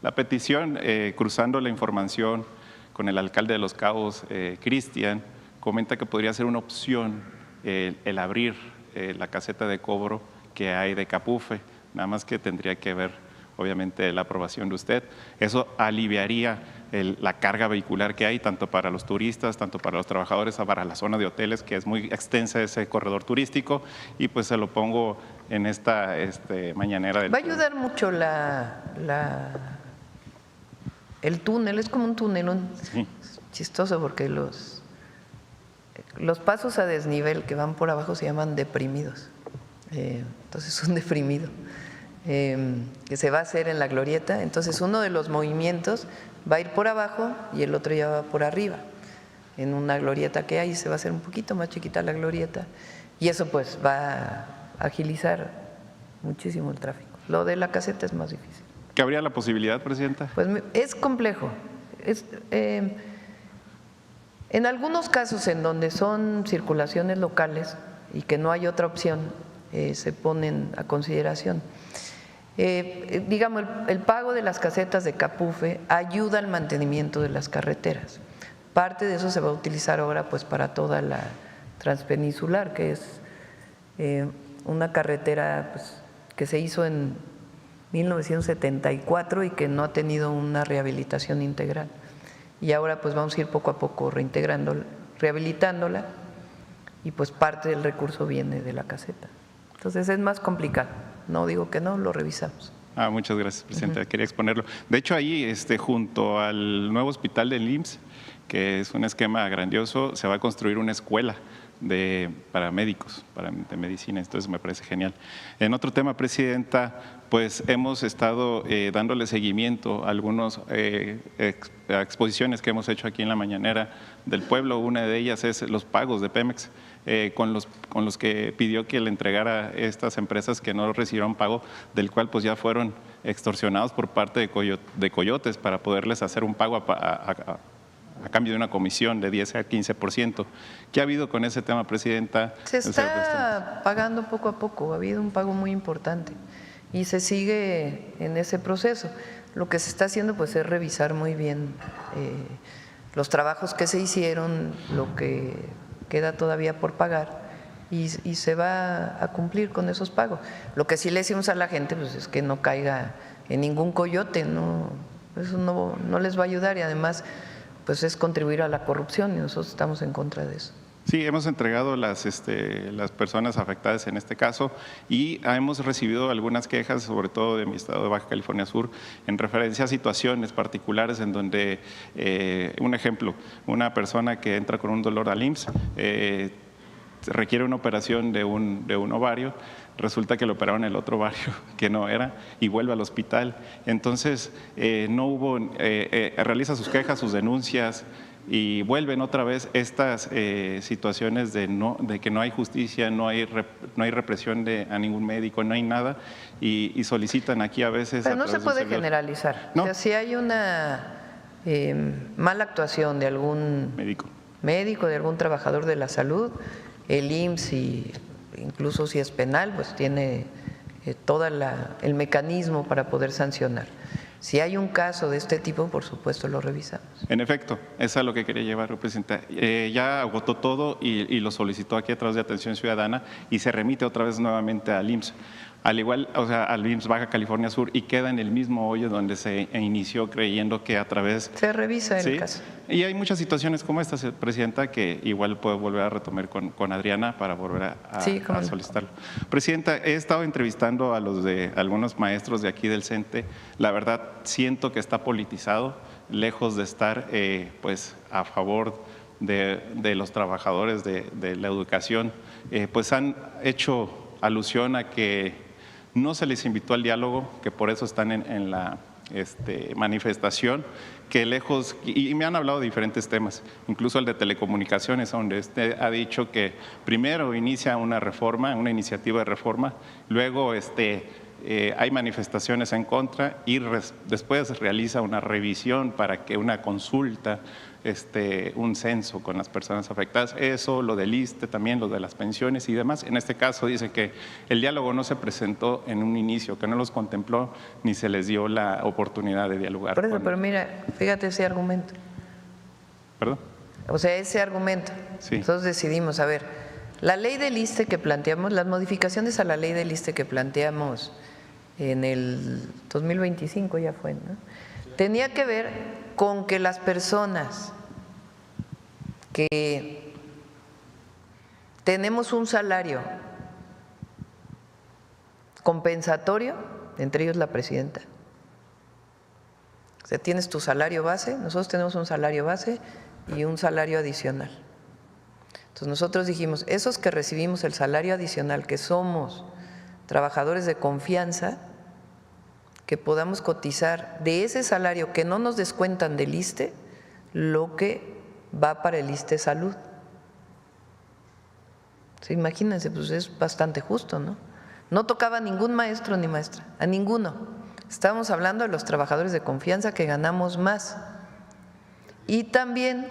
La petición, cruzando la información con el alcalde de Los Cabos, Cristian, comenta que podría ser una opción el abrir la caseta de cobro que hay de Capufe, nada más que tendría que ver obviamente la aprobación de usted. Eso aliviaría la carga vehicular que hay, tanto para los turistas, tanto para los trabajadores, para la zona de hoteles, que es muy extensa ese corredor turístico, y pues se lo pongo en esta mañanera. Va a ayudar mucho el túnel, es como un túnel, Sí. chistoso porque los pasos a desnivel que van por abajo se llaman deprimidos, entonces un deprimido que se va a hacer en la glorieta, entonces uno de los movimientos va a ir por abajo y el otro ya va por arriba, en una glorieta que hay, se va a hacer un poquito más chiquita la glorieta y eso pues va a agilizar muchísimo el tráfico. Lo de la caseta es más difícil. ¿Qué habría la posibilidad, Presidenta? Pues es complejo. En algunos casos en donde son circulaciones locales y que no hay otra opción, se ponen a consideración. Digamos, el pago de las casetas de Capufe ayuda al mantenimiento de las carreteras. Parte de eso se va a utilizar ahora pues para toda la transpeninsular, que es una carretera pues, que se hizo en 1974 y que no ha tenido una rehabilitación integral. Y ahora pues vamos a ir poco a poco rehabilitándola y pues parte del recurso viene de la caseta. Entonces es más complicado, no digo que no, lo revisamos. Muchas gracias, Presidenta. Quería exponerlo. De hecho, ahí junto al nuevo hospital del IMSS, que es un esquema grandioso, se va a construir una escuela para médicos, de medicina, entonces me parece genial. En otro tema, Presidenta, pues hemos estado dándole seguimiento a algunas exposiciones que hemos hecho aquí en la Mañanera del Pueblo. Una de ellas es los pagos de Pemex, con los que pidió que le entregara a estas empresas que no recibieron pago, del cual pues ya fueron extorsionados por parte de coyotes para poderles hacer un pago a cambio de una comisión de 10 a 15%. ¿Qué ha habido con ese tema, Presidenta? Se está pagando poco a poco, ha habido un pago muy importante y se sigue en ese proceso. Lo que se está haciendo pues es revisar muy bien los trabajos que se hicieron, lo que queda todavía por pagar y se va a cumplir con esos pagos. Lo que sí le decimos a la gente pues es que no caiga en ningún coyote, eso no les va a ayudar y además pues es contribuir a la corrupción y nosotros estamos en contra de eso. Sí, hemos entregado las personas afectadas en este caso y hemos recibido algunas quejas, sobre todo de mi estado de Baja California Sur, en referencia a situaciones particulares en donde, un ejemplo, una persona que entra con un dolor al IMSS requiere una operación de un ovario, resulta que le operaron el otro ovario que no era y vuelve al hospital. Entonces, realiza sus quejas, sus denuncias y vuelven otra vez estas situaciones de que no hay justicia, no hay represión a ningún médico, no hay nada y solicitan aquí a veces… Pero no se puede generalizar. ¿No? O sea, si hay una mala actuación de algún médico, de algún trabajador de la salud, el IMSS y incluso si es penal, pues tiene todo el mecanismo para poder sancionar. Si hay un caso de este tipo, por supuesto lo revisamos. En efecto, eso es lo que quería llevar, Presidenta. Ya agotó todo y lo solicitó aquí a través de Atención Ciudadana y se remite otra vez nuevamente al IMSS. Al igual, al IMSS Baja California Sur y queda en el mismo hoyo donde se inició creyendo que a través… Se revisa el caso. Y hay muchas situaciones como esta, Presidenta, que igual puedo volver a retomar con Adriana para volver a solicitarlo. Presidenta, he estado entrevistando a algunos maestros de aquí del CENTE. La verdad, siento que está politizado, lejos de estar pues a favor de los trabajadores de la educación. Pues han hecho alusión a que no se les invitó al diálogo, que por eso están en la manifestación, que lejos, y me han hablado de diferentes temas, incluso el de telecomunicaciones, donde ha dicho que primero inicia una iniciativa de reforma, luego hay manifestaciones en contra y después realiza una revisión para que una consulta, un censo con las personas afectadas, eso, lo del ISSSTE también, lo de las pensiones y demás. En este caso dice que el diálogo no se presentó en un inicio, que no los contempló ni se les dio la oportunidad de dialogar. Por eso, pero mira, fíjate ese argumento. ¿Perdón? O sea, ese argumento. Sí. Nosotros decidimos, a ver, la ley del ISSSTE que planteamos, las modificaciones a la ley del ISSSTE que planteamos en el 2025 ya fue, ¿no? Tenía que ver con que las personas que tenemos un salario compensatorio, entre ellos la presidenta, o sea, tienes tu salario base, nosotros tenemos un salario base y un salario adicional. Entonces nosotros dijimos, esos que recibimos el salario adicional, que somos trabajadores de confianza, que podamos cotizar de ese salario que no nos descuentan del ISSSTE, lo que va para el ISSSTE Salud. Sí, imagínense, pues es bastante justo, ¿no? No tocaba a ningún maestro ni maestra, a ninguno. Estábamos hablando de los trabajadores de confianza que ganamos más. Y también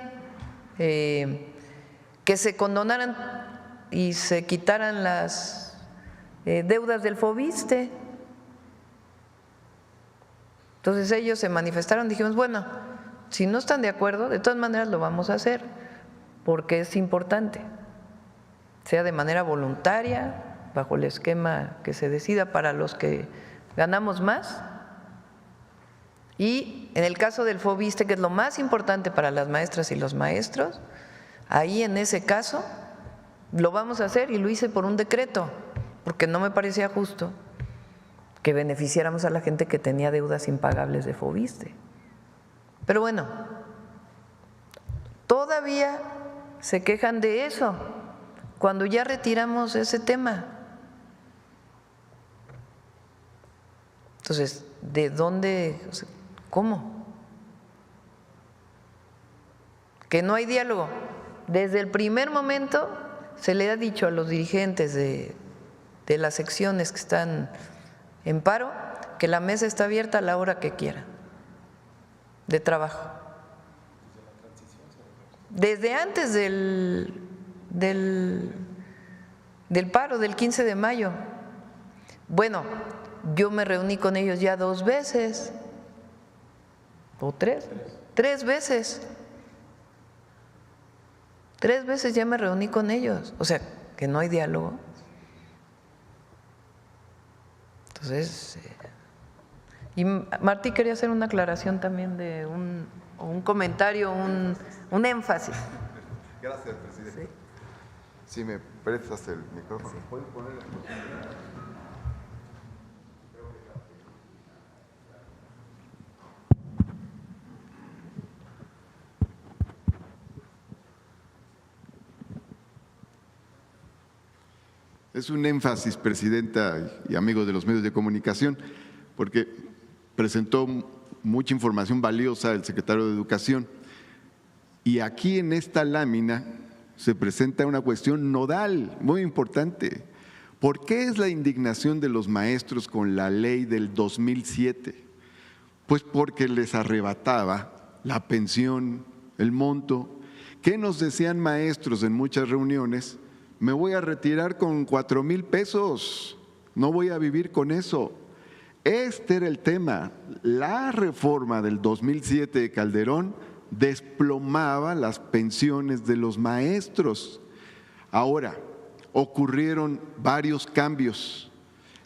que se condonaran y se quitaran las deudas del FOBISSSTE. Entonces ellos se manifestaron, dijimos, bueno, si no están de acuerdo, de todas maneras lo vamos a hacer, porque es importante, sea de manera voluntaria, bajo el esquema que se decida para los que ganamos más. Y en el caso del FOBISSSTE, que es lo más importante para las maestras y los maestros, ahí en ese caso lo vamos a hacer y lo hice por un decreto, porque no me parecía justo que beneficiáramos a la gente que tenía deudas impagables de FOBISSSTE. Pero bueno, todavía se quejan de eso cuando ya retiramos ese tema. Entonces, ¿de dónde? ¿Cómo? Que no hay diálogo. Desde el primer momento se le ha dicho a los dirigentes de las secciones que están en paro que la mesa está abierta a la hora que quieran de trabajo. Desde antes del paro del 15 de mayo. Bueno, yo me reuní con ellos ya 2 veces o 3 veces. 3 veces ya me reuní con ellos. O sea, que no hay diálogo. Entonces, y Martí quería hacer una aclaración también de un comentario, un énfasis. Gracias, presidente. Sí. Si me prestas el micrófono. ¿Puedes poner el Es un énfasis, presidenta y amigos de los medios de comunicación, porque presentó mucha información valiosa el secretario de Educación. Y aquí en esta lámina se presenta una cuestión nodal, muy importante. ¿Por qué es la indignación de los maestros con la ley del 2007? Pues porque les arrebataba la pensión, el monto. ¿Qué nos decían maestros en muchas reuniones? Me voy a retirar con 4,000 pesos, no voy a vivir con eso. Este era el tema. La reforma del 2007 de Calderón desplomaba las pensiones de los maestros. Ahora, ocurrieron varios cambios.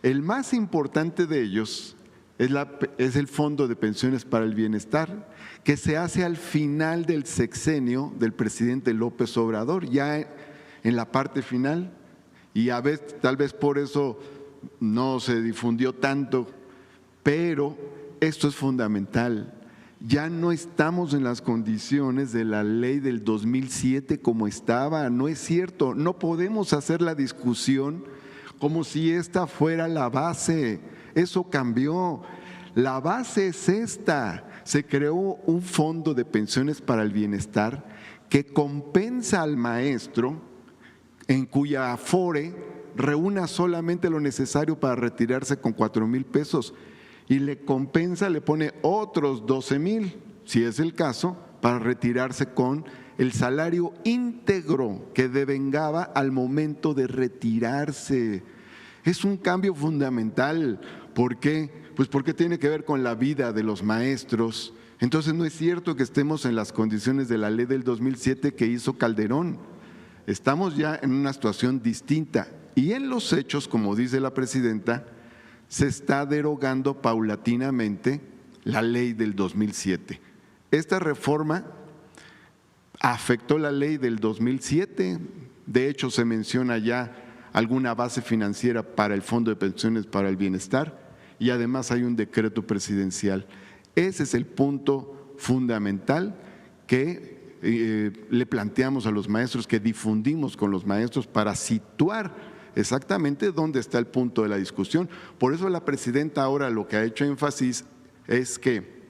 El más importante de ellos es el Fondo de Pensiones para el Bienestar, que se hace al final del sexenio del presidente López Obrador, ya en la parte final, y tal vez por eso no se difundió tanto, pero esto es fundamental. Ya no estamos en las condiciones de la ley del 2007 como estaba, no es cierto, no podemos hacer la discusión como si esta fuera la base, eso cambió. La base es esta, se creó un fondo de pensiones para el bienestar que compensa al maestro en cuya afore reúna solamente lo necesario para retirarse con 4,000 pesos y le compensa, le pone otros 12,000, si es el caso, para retirarse con el salario íntegro que devengaba al momento de retirarse. Es un cambio fundamental. ¿Por qué? Pues porque tiene que ver con la vida de los maestros. Entonces no es cierto que estemos en las condiciones de la ley del 2007 que hizo Calderón. Estamos ya en una situación distinta y en los hechos, como dice la presidenta, se está derogando paulatinamente la ley del 2007. Esta reforma afectó la ley del 2007, de hecho se menciona ya alguna base financiera para el Fondo de Pensiones para el Bienestar y además hay un decreto presidencial. Ese es el punto fundamental que le planteamos a los maestros, que difundimos con los maestros para situar exactamente dónde está el punto de la discusión. Por eso la presidenta ahora lo que ha hecho énfasis es que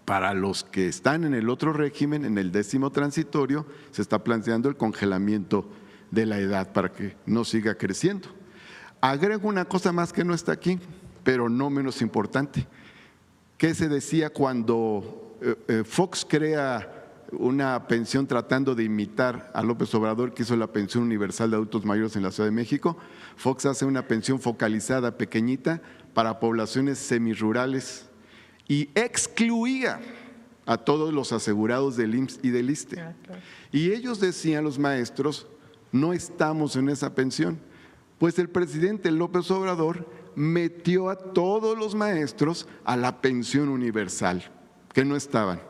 para los que están en el otro régimen, en el 10º transitorio, se está planteando el congelamiento de la edad para que no siga creciendo. Agrego una cosa más que no está aquí, pero no menos importante. ¿Qué se decía cuando Fox crea una pensión tratando de imitar a López Obrador, que hizo la pensión universal de adultos mayores en la Ciudad de México? Fox hace una pensión focalizada, pequeñita, para poblaciones semirurales y excluía a todos los asegurados del IMSS y del ISSSTE. Y ellos decían, los maestros, no estamos en esa pensión. Pues el presidente López Obrador metió a todos los maestros a la pensión universal, que no estaban.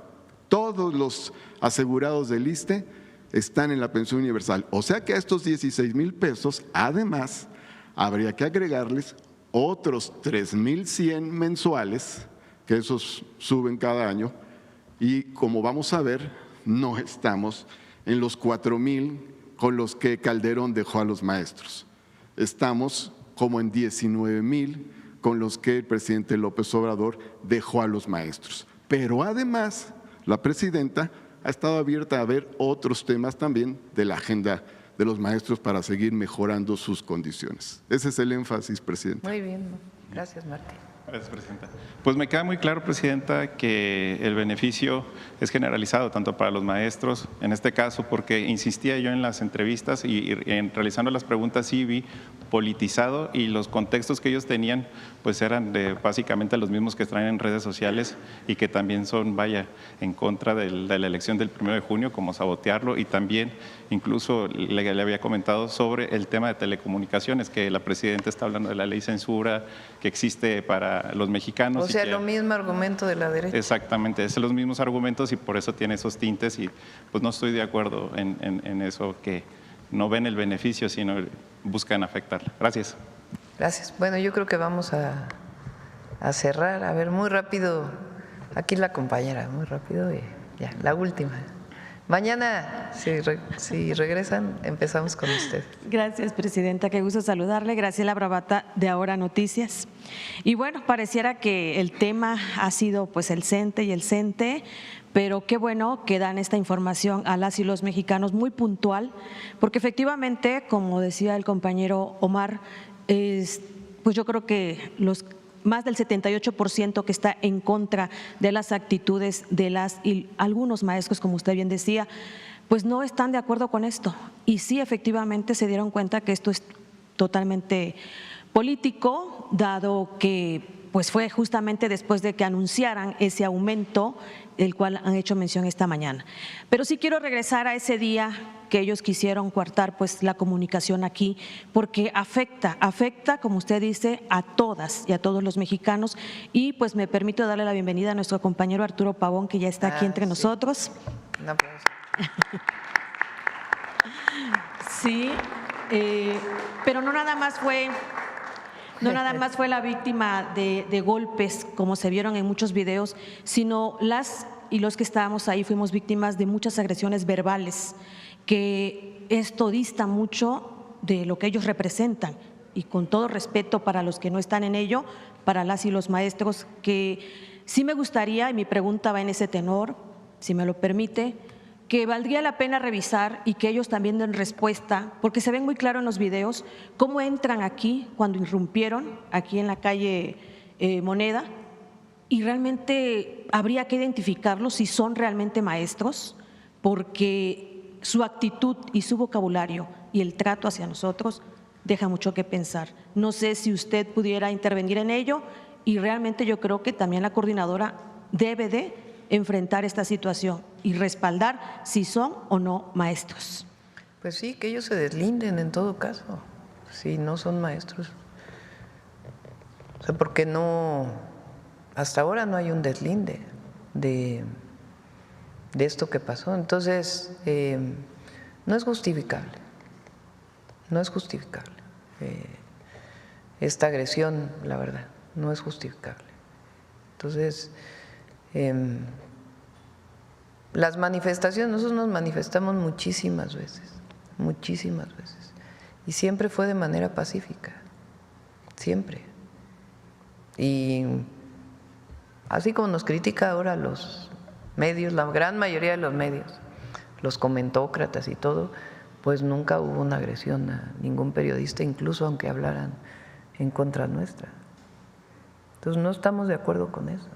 Todos los asegurados del ISSSTE están en la pensión universal. O sea que a estos 16,000 pesos, además, habría que agregarles otros 3,100 mensuales, que esos suben cada año, y como vamos a ver, no estamos en los 4,000 con los que Calderón dejó a los maestros. Estamos como en 19,000 con los que el presidente López Obrador dejó a los maestros. Pero además, la presidenta ha estado abierta a ver otros temas también de la agenda de los maestros para seguir mejorando sus condiciones. Ese es el énfasis, presidenta. Muy bien, gracias, Martín. Gracias, presidenta. Pues me queda muy claro, presidenta, que el beneficio es generalizado tanto para los maestros, en este caso, porque insistía yo en las entrevistas y en realizando las preguntas, sí vi politizado y los contextos que ellos tenían pues eran básicamente los mismos que traen en redes sociales y que también son, vaya, en contra de la elección del 1 de junio, como sabotearlo, y también incluso le había comentado sobre el tema de telecomunicaciones, que la presidenta está hablando de la ley censura que existe para los mexicanos. O sea, lo mismo argumento de la derecha. Exactamente, es los mismos argumentos y por eso tiene esos tintes y pues no estoy de acuerdo en eso, que no ven el beneficio, sino buscan afectarla. Gracias. Gracias. Bueno, yo creo que vamos a cerrar. A ver, muy rápido, aquí la compañera, muy rápido y ya, la última. Mañana, si regresan, empezamos con usted. Gracias, presidenta. Qué gusto saludarle. Graciela Bravata, de Ahora Noticias. Y bueno, pareciera que el tema ha sido pues el CENTE y el CENTE, pero qué bueno que dan esta información a las y los mexicanos muy puntual, porque efectivamente, como decía el compañero Omar, pues yo creo que más del 78% que está en contra de las actitudes de las y algunos maestros, como usted bien decía, pues no están de acuerdo con esto. Y sí, efectivamente se dieron cuenta que esto es totalmente político, dado que pues fue justamente después de que anunciaran ese aumento del cual han hecho mención esta mañana. Pero sí quiero regresar a ese día que ellos quisieron coartar pues la comunicación aquí, porque afecta, como usted dice, a todas y a todos los mexicanos. Y pues me permito darle la bienvenida a nuestro compañero Arturo Pavón, que ya está aquí entre nosotros. Un aplauso. Sí, pero no nada más fue la víctima de golpes, como se vieron en muchos videos, sino las y los que estábamos ahí fuimos víctimas de muchas agresiones verbales, que esto dista mucho de lo que ellos representan. Y con todo respeto para los que no están en ello, para las y los maestros, que sí me gustaría, y mi pregunta va en ese tenor, si me lo permite, que valdría la pena revisar y que ellos también den respuesta, porque se ven muy claro en los videos cómo entran aquí cuando irrumpieron aquí en la calle Moneda, y realmente habría que identificarlos si son realmente maestros, porque su actitud y su vocabulario y el trato hacia nosotros deja mucho que pensar. No sé si usted pudiera intervenir en ello, y realmente yo creo que también la coordinadora debe de enfrentar esta situación y respaldar si son o no maestros. Pues sí, que ellos se deslinden en todo caso, si no son maestros. O sea, porque no, hasta ahora no hay un deslinde de esto que pasó. Entonces, no es justificable, no es justificable. Esta agresión, la verdad, no es justificable. Entonces, las manifestaciones, nosotros nos manifestamos muchísimas veces, y siempre fue de manera pacífica, siempre. Y así como nos critica ahora los medios, la gran mayoría de los medios, los comentócratas y todo, pues nunca hubo una agresión a ningún periodista, incluso aunque hablaran en contra nuestra. Entonces no estamos de acuerdo con eso.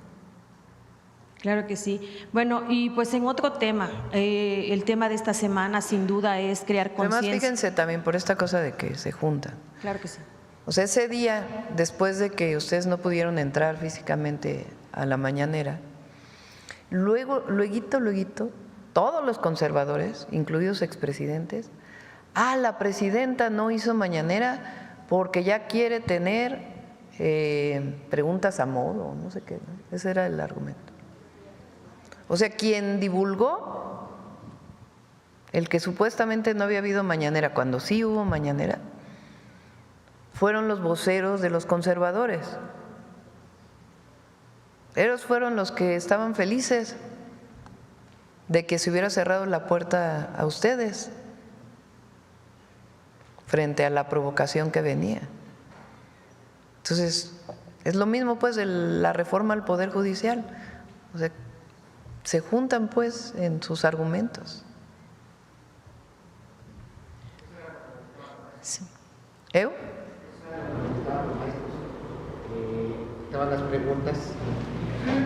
Claro que sí. Bueno, y pues en otro tema, el tema de esta semana sin duda es crear conciencia. Además, fíjense también por esta cosa de que se juntan. Claro que sí. O sea, ese día, después de que ustedes no pudieron entrar físicamente a la mañanera, luego, todos los conservadores, incluidos expresidentes, la presidenta no hizo mañanera porque ya quiere tener preguntas a modo, no sé qué, ¿no? Ese era el argumento. O sea, quien divulgó el que supuestamente no había habido mañanera, cuando sí hubo mañanera, fueron los voceros de los conservadores. Ellos fueron los que estaban felices de que se hubiera cerrado la puerta a ustedes frente a la provocación que venía. Entonces, es lo mismo pues de la reforma al Poder Judicial. O sea, se juntan pues en sus argumentos. Sí. ¿Eu? Estaban las preguntas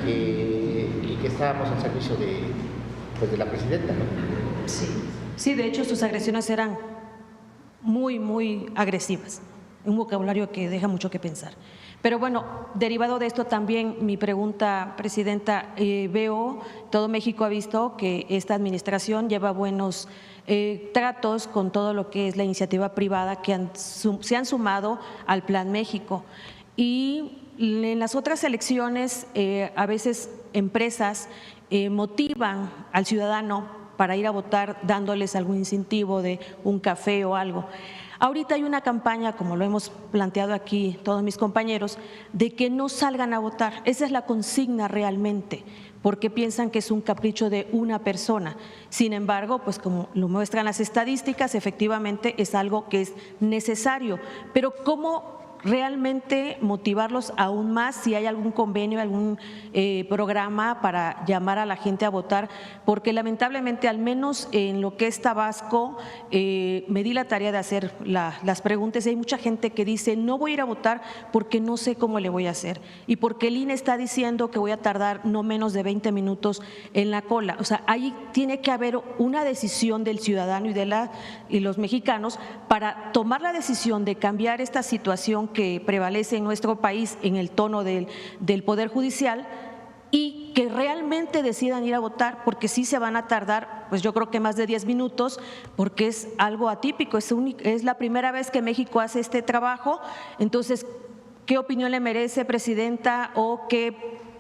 y que estábamos al servicio de la presidenta, ¿no? Sí, de hecho sus agresiones eran muy agresivas, un vocabulario que deja mucho que pensar. Pero bueno, derivado de esto también mi pregunta, presidenta, veo, todo México ha visto que esta administración lleva buenos tratos con todo lo que es la iniciativa privada que se han sumado al Plan México. Y en las otras elecciones, a veces empresas motivan al ciudadano para ir a votar dándoles algún incentivo de un café o algo. Ahorita hay una campaña, como lo hemos planteado aquí todos mis compañeros, de que no salgan a votar. Esa es la consigna realmente, porque piensan que es un capricho de una persona. Sin embargo, pues como lo muestran las estadísticas, efectivamente es algo que es necesario. Pero ¿cómo realmente motivarlos aún más si hay algún convenio, algún programa para llamar a la gente a votar? Porque lamentablemente, al menos en lo que es Tabasco, me di la tarea de hacer las preguntas y hay mucha gente que dice no voy a ir a votar porque no sé cómo le voy a hacer y porque el INE está diciendo que voy a tardar no menos de 20 minutos en la cola. O sea, ahí tiene que haber una decisión del ciudadano y los mexicanos para tomar la decisión de cambiar esta situación que prevalece en nuestro país en el tono del Poder Judicial y que realmente decidan ir a votar, porque sí se van a tardar, pues yo creo que más de 10 minutos, porque es algo atípico, es la primera vez que México hace este trabajo. Entonces, ¿qué opinión le merece, presidenta, o qué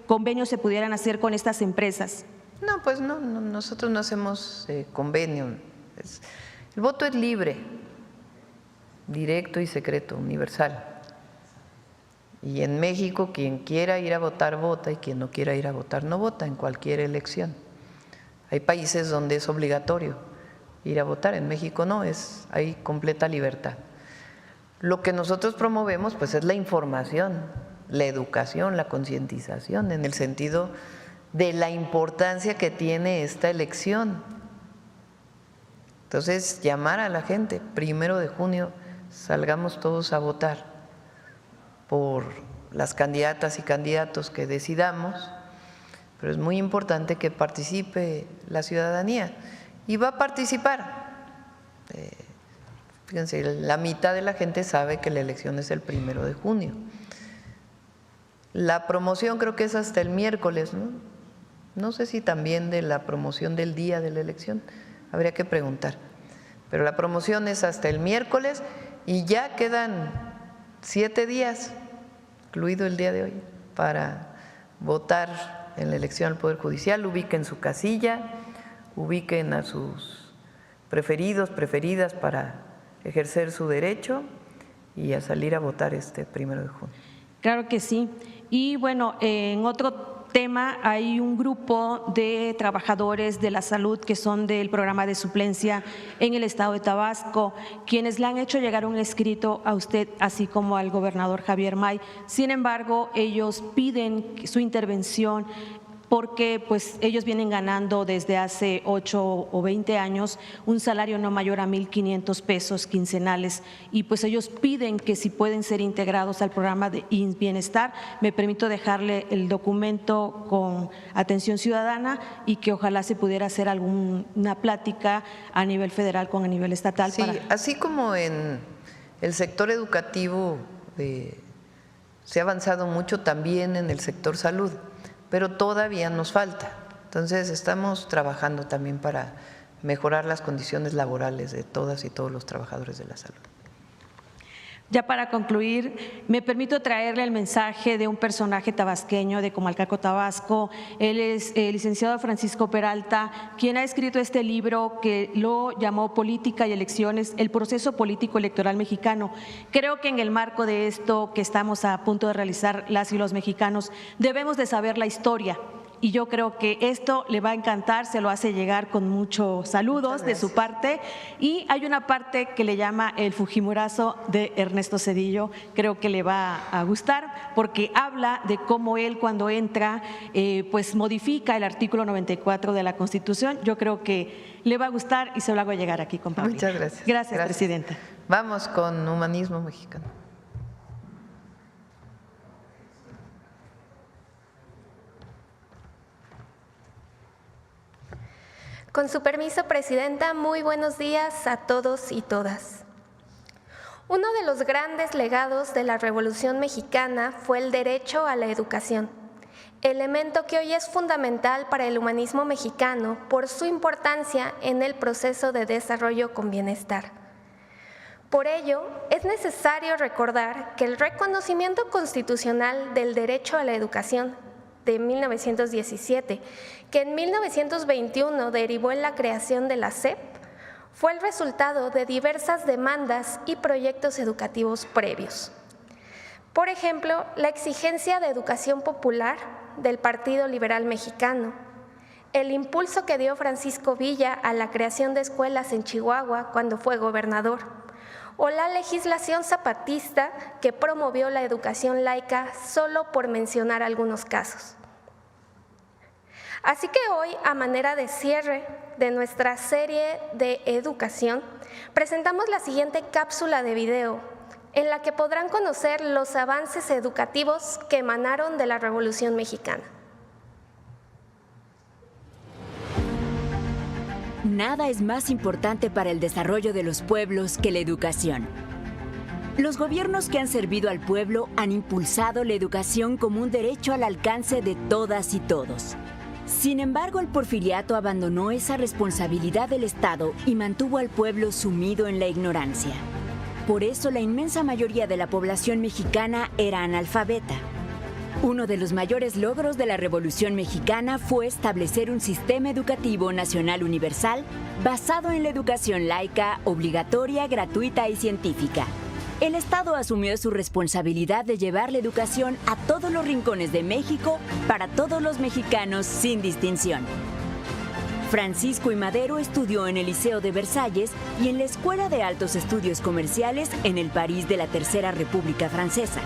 convenios se pudieran hacer con estas empresas? No, pues no, nosotros no hacemos convenio. El voto es libre, directo y secreto, universal. Y en México quien quiera ir a votar vota y quien no quiera ir a votar no vota en cualquier elección. Hay países donde es obligatorio ir a votar, en México no, hay completa libertad. Lo que nosotros promovemos pues es la información, la educación, la concientización en el sentido de la importancia que tiene esta elección. Entonces, llamar a la gente, 1 de junio, salgamos todos a votar por las candidatas y candidatos que decidamos, pero es muy importante que participe la ciudadanía y va a participar. Fíjense, la mitad de la gente sabe que la elección es el 1 de junio. La promoción creo que es hasta el miércoles, ¿no? No sé si también de la promoción del día de la elección, habría que preguntar. Pero la promoción es hasta el miércoles y ya quedan 7 días incluido el día de hoy, para votar en la elección al Poder Judicial. Ubiquen su casilla, ubiquen a sus preferidos, preferidas para ejercer su derecho y a salir a votar este 1 de junio. Claro que sí. Y bueno, en otro tema, hay un grupo de trabajadores de la salud que son del programa de suplencia en el estado de Tabasco, quienes le han hecho llegar un escrito a usted, así como al gobernador Javier May. Sin embargo, ellos piden su intervención porque pues ellos vienen ganando desde hace 8 o 20 años un salario no mayor a 1,500 pesos quincenales, y pues ellos piden que si pueden ser integrados al programa de bienestar. Me permito dejarle el documento con atención ciudadana y que ojalá se pudiera hacer alguna plática a nivel federal con a nivel estatal. Sí, así como en el sector educativo se ha avanzado mucho, también en el sector salud, pero todavía nos falta. Entonces estamos trabajando también para mejorar las condiciones laborales de todas y todos los trabajadores de la salud. Ya para concluir, me permito traerle el mensaje de un personaje tabasqueño de Comalcalco, Tabasco. Él es el licenciado Francisco Peralta, quien ha escrito este libro que lo llamó Política y Elecciones, el proceso político electoral mexicano. Creo que en el marco de esto que estamos a punto de realizar las y los mexicanos, debemos de saber la historia. Y yo creo que esto le va a encantar, se lo hace llegar con muchos saludos de su parte. Y hay una parte que le llama el Fujimorazo de Ernesto Zedillo, creo que le va a gustar, porque habla de cómo él cuando entra pues modifica el artículo 94 de la Constitución. Yo creo que le va a gustar y se lo hago llegar aquí con Paulina. Muchas gracias. Gracias, Presidenta. Vamos con Humanismo Mexicano. Con su permiso, Presidenta, muy buenos días a todos y todas. Uno de los grandes legados de la Revolución Mexicana fue el derecho a la educación, elemento que hoy es fundamental para el humanismo mexicano por su importancia en el proceso de desarrollo con bienestar. Por ello, es necesario recordar que el reconocimiento constitucional del derecho a la educación de 1917, que en 1921 derivó en la creación de la SEP, fue el resultado de diversas demandas y proyectos educativos previos. Por ejemplo, la exigencia de educación popular del Partido Liberal Mexicano, el impulso que dio Francisco Villa a la creación de escuelas en Chihuahua cuando fue gobernador, o la legislación zapatista que promovió la educación laica, solo por mencionar algunos casos. Así que hoy, a manera de cierre de nuestra serie de educación, presentamos la siguiente cápsula de video, en la que podrán conocer los avances educativos que emanaron de la Revolución Mexicana. Nada es más importante para el desarrollo de los pueblos que la educación. Los gobiernos que han servido al pueblo han impulsado la educación como un derecho al alcance de todas y todos. Sin embargo, el porfiriato abandonó esa responsabilidad del Estado y mantuvo al pueblo sumido en la ignorancia. Por eso, la inmensa mayoría de la población mexicana era analfabeta. Uno de los mayores logros de la Revolución Mexicana fue establecer un sistema educativo nacional universal basado en la educación laica, obligatoria, gratuita y científica. El Estado asumió su responsabilidad de llevar la educación a todos los rincones de México para todos los mexicanos sin distinción. Francisco I. Madero estudió en el Liceo de Versalles y en la Escuela de Altos Estudios Comerciales en el París de la Tercera República Francesa.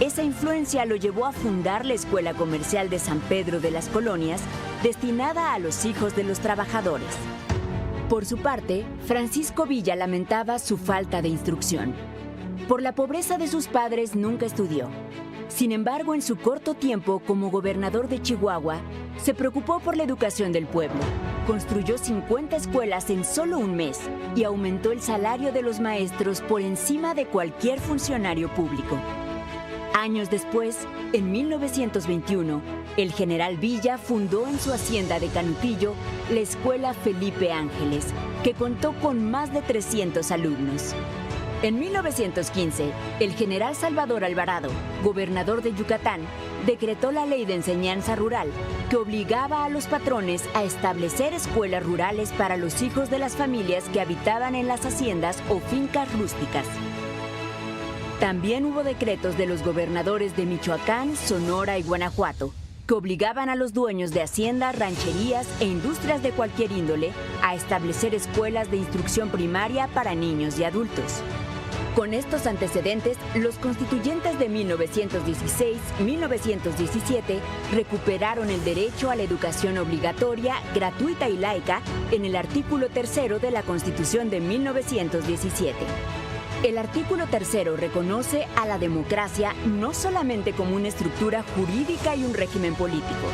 Esa influencia lo llevó a fundar la Escuela Comercial de San Pedro de las Colonias, destinada a los hijos de los trabajadores. Por su parte, Francisco Villa lamentaba su falta de instrucción. Por la pobreza de sus padres nunca estudió. Sin embargo, en su corto tiempo como gobernador de Chihuahua, se preocupó por la educación del pueblo. Construyó 50 escuelas en solo un mes y aumentó el salario de los maestros por encima de cualquier funcionario público. Años después, en 1921, el general Villa fundó en su hacienda de Canutillo la Escuela Felipe Ángeles, que contó con más de 300 alumnos. En 1915, el general Salvador Alvarado, gobernador de Yucatán, decretó la Ley de Enseñanza Rural, que obligaba a los patrones a establecer escuelas rurales para los hijos de las familias que habitaban en las haciendas o fincas rústicas. También hubo decretos de los gobernadores de Michoacán, Sonora y Guanajuato, que obligaban a los dueños de haciendas, rancherías e industrias de cualquier índole a establecer escuelas de instrucción primaria para niños y adultos. Con estos antecedentes, los constituyentes de 1916-1917 recuperaron el derecho a la educación obligatoria, gratuita y laica en el artículo 3 de la Constitución de 1917. El artículo 3 reconoce a la democracia no solamente como una estructura jurídica y un régimen político,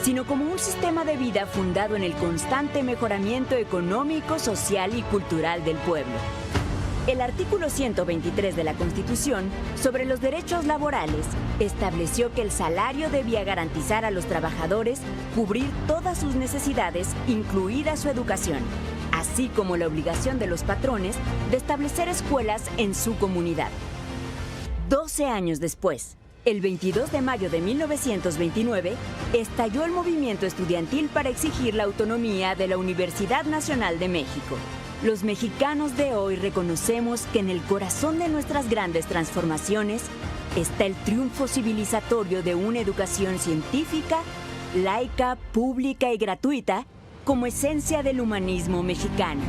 sino como un sistema de vida fundado en el constante mejoramiento económico, social y cultural del pueblo. El artículo 123 de la Constitución, sobre los derechos laborales, estableció que el salario debía garantizar a los trabajadores cubrir todas sus necesidades, incluida su educación, así como la obligación de los patrones de establecer escuelas en su comunidad. 12 años después, el 22 de mayo de 1929, estalló el movimiento estudiantil para exigir la autonomía de la Universidad Nacional de México. Los mexicanos de hoy reconocemos que en el corazón de nuestras grandes transformaciones está el triunfo civilizatorio de una educación científica, laica, pública y gratuita como esencia del humanismo mexicano.